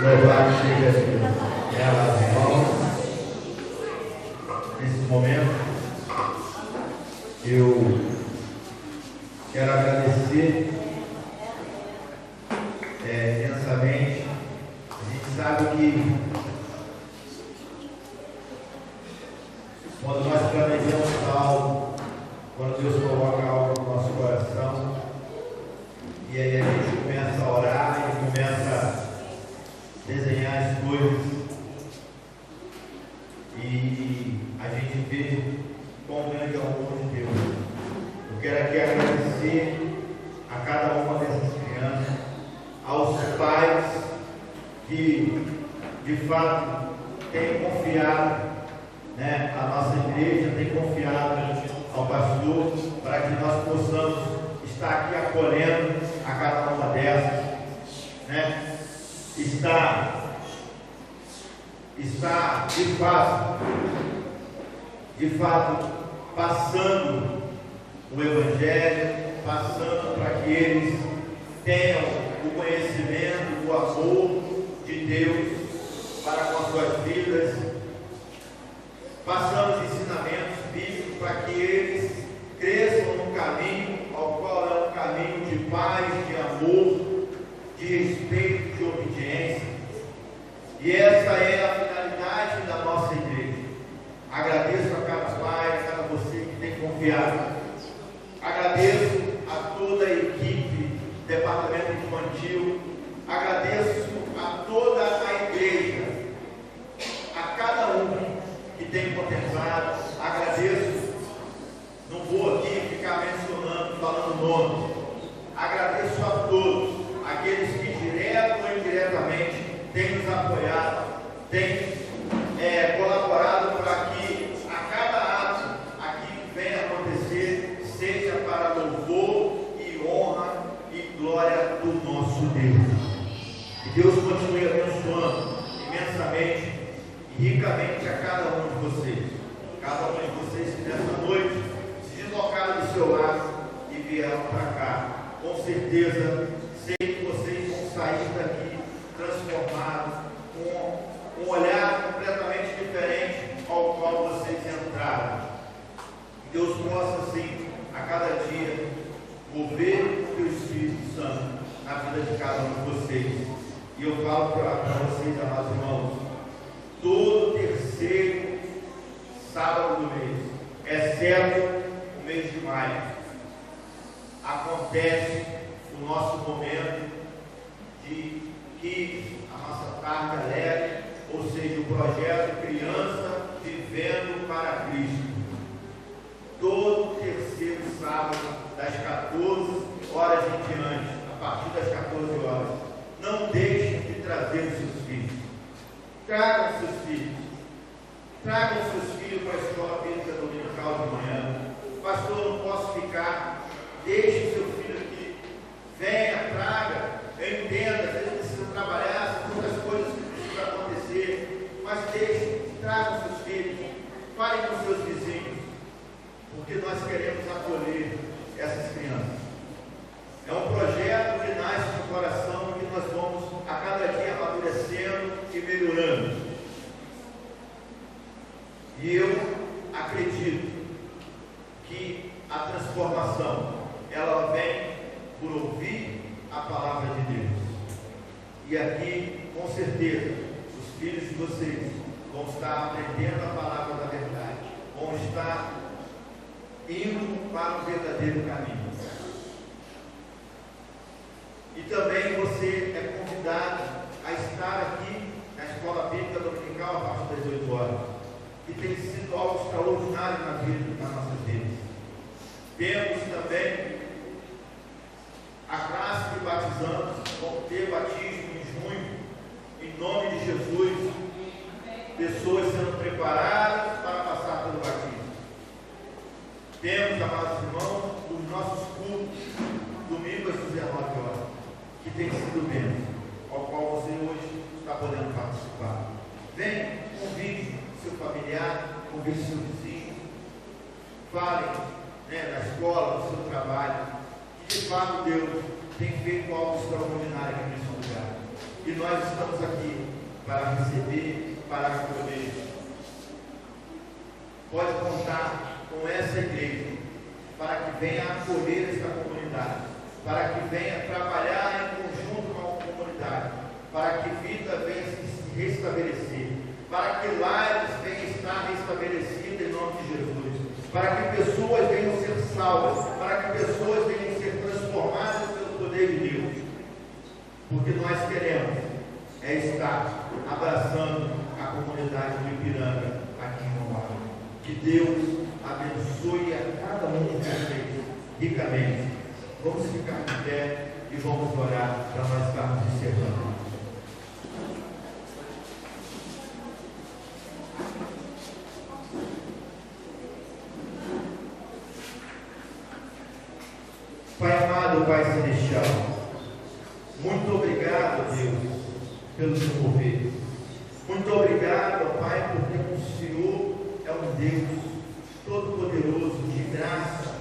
Louvado seja Deus. Elas vão. Nesse momento, eu quero agradecer imensamente. A gente sabe que quando nós planejamos algo, quando Deus coloca algo no nosso coração, e aí a gente começa a orar e começa a desenhar as coisas, e a gente vê quão grande é o amor de Deus. Eu quero aqui agradecer a cada uma dessas crianças, aos pais que de fato têm confiado, a nossa igreja tem confiado ao pastor para que nós possamos estar aqui acolhendo a cada uma dessas, está de fato passando o Evangelho, passando para que eles tenham o conhecimento, o amor de Deus para com as suas vidas, passando os ensinamentos bíblicos para que eles cresçam no caminho ao qual é um caminho de paz, de amor, de respeito, de obediência. E essa é a finalidade da nossa igreja. Agradeço a cada pai, a cada você que tem confiado. Agradeço a toda a equipe, departamento infantil. Agradeço a toda a igreja, a cada um que tem contemplado. Agradeço, não vou aqui ficar mencionando, falando nome. Agradeço a todos, aqueles que direto ou indiretamente têm nos apoiado, têm colaborado para que a cada ato aqui que venha acontecer seja para louvor e honra e glória do nosso Deus. Que Deus continue abençoando imensamente e ricamente a cada um de vocês. Cada um de vocês que nessa noite se deslocaram do seu lar e vieram para cá. Com certeza, sei que vocês vão sair daqui transformados, com um olhar completamente diferente ao qual vocês entraram. Que Deus possa, assim, a cada dia, mover o teu Espírito Santo na vida de cada um de vocês. E eu falo para vocês, amados irmãos, todo terceiro sábado do mês, exceto o mês de maio, acontece o nosso momento de que a nossa tarde alegre, ou seja, o projeto Criança Vivendo para Cristo. Todo terceiro sábado, das 14 horas em diante, a partir das 14 horas. Não deixem de trazer os seus filhos. Tragam seus filhos. Tragam seus filhos para a escola bíblica dominical de manhã. Pastor, não posso ficar. Deixe seu filho aqui. Venha, traga. Eu entendo, às vezes precisa trabalhar, são muitas coisas que precisam acontecer. Mas deixe, tragam seus filhos. Falem com seus vizinhos. Porque nós queremos acolher essas crianças. É um projeto que nasce no coração e que nós vamos a cada dia amadurecendo e melhorando. E eu acredito que a transformação, ela vem por ouvir a palavra de Deus. E aqui, com certeza, os filhos de vocês vão estar aprendendo a palavra da verdade, vão estar indo para o verdadeiro caminho. E também você é convidado a estar aqui na Escola Bíblica Dominical a partir das 8 horas, que tem sido algo extraordinário nas nossas vidas. Temos também a classe de batizantes, vão ter batismo em junho, em nome de Jesus, pessoas sendo preparadas para passar pelo batismo. Temos, amados irmãos, os nossos cultos, domingo às 19 horas, que tem sido bênção, ao qual você hoje está podendo participar. Vem, convide seu familiar, convide seu vizinho, falem na escola, no seu trabalho, que de fato Deus tem feito algo extraordinário aqui nesse lugar. E nós estamos aqui para receber, para acolher. Pode contar com essa igreja para que venha acolher esta comunidade, para que venha trabalhar em conjunto com a comunidade, para que vida venha se restabelecer, para que lares venham estar restabelecidos em nome de Jesus, para que pessoas venham ser salvas, para que pessoas venham ser transformadas pelo poder de Deus, porque nós queremos estar abraçando a comunidade do Ipiranga aqui em Romário. Que Deus abençoe a cada um de vocês ricamente. Vamos ficar de pé e vamos orar para nós estarmos encerrando. Pai amado, Pai celestial, muito obrigado, Deus, pelo seu mover. Muito obrigado, Pai, porque o Senhor é um Deus todo-poderoso, de graça,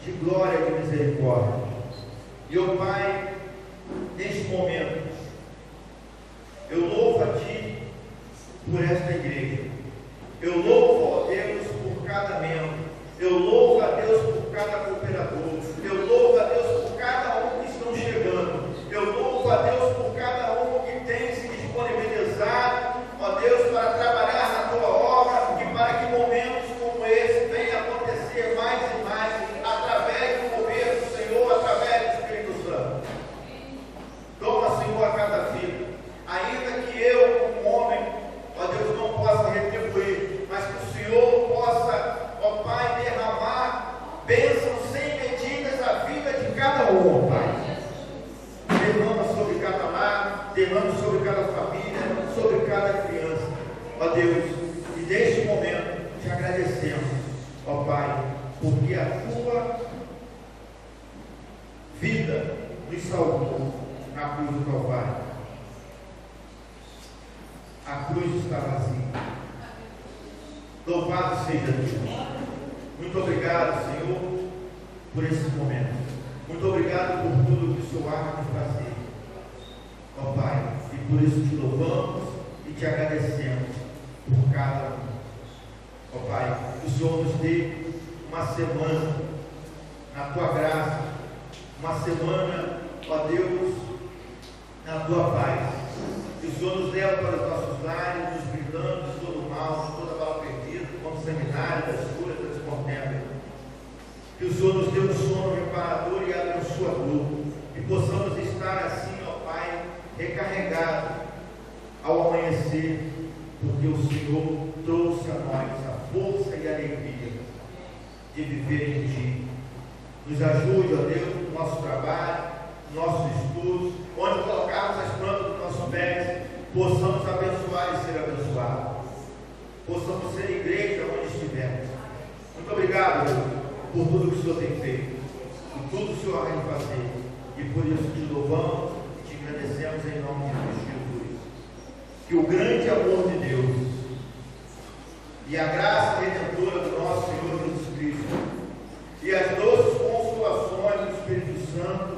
de glória e de misericórdia. E, ó Pai, neste momento, eu louvo a Ti por esta igreja. Eu louvo a Deus por cada membro. Eu louvo a Deus por cada cooperador. Eu louvo a Deus por cada um que estão chegando. Eu louvo a Deus por cada um que tem se disponibilizado, ó Deus, para trabalhar na Tua obra e para que momentos como esse venham a acontecer mais e mais através do mover do Senhor, através do Espírito Santo. Toma, Senhor, a cada vida, ainda que eu, como homem, ó Deus, não possa retribuir, mas que o Senhor possa, ó Pai, derramar bênçãos sem medidas na vida de cada um, ó Pai. Derrama sobre cada lar, derrama sobre cada família, sobre cada criança, ó Deus, e neste momento te agradecemos, ó Pai, porque a Tua vida nos salvou na cruz do Calvário. A cruz está vazia. Louvado seja Deus. Muito obrigado, Senhor, por esse momento. Muito obrigado por tudo que o Senhor há de fazer, ó Pai, e por isso te louvamos e te agradecemos por cada um. Ó Pai, que o Senhor nos dê uma semana na Tua graça, uma semana, ó Deus, na Tua paz. Que o Senhor nos leve para os nossos lares, nos brindando de todo mal, de toda bala perdida, como seminário das curas, transportando. Que o Senhor nos dê um sono reparador e abençoador, e possamos estar assim, ó Pai, recarregados ao amanhecer, porque o Senhor trouxe a nós a força e a alegria de viver em Ti. Nos ajude, ó Deus, no nosso trabalho, nos nossos estudos, onde colocarmos as plantas dos nossos pés, possamos abençoar e ser abençoados. Possamos ser igreja onde estivermos. Muito obrigado, Deus, por tudo que o Senhor tem feito, por tudo que o Senhor vai fazer, e por isso te louvamos e te agradecemos em nome de Cristo Jesus. Que o grande amor de Deus e a graça redentora do nosso Senhor Jesus Cristo e as doces consolações do Espírito Santo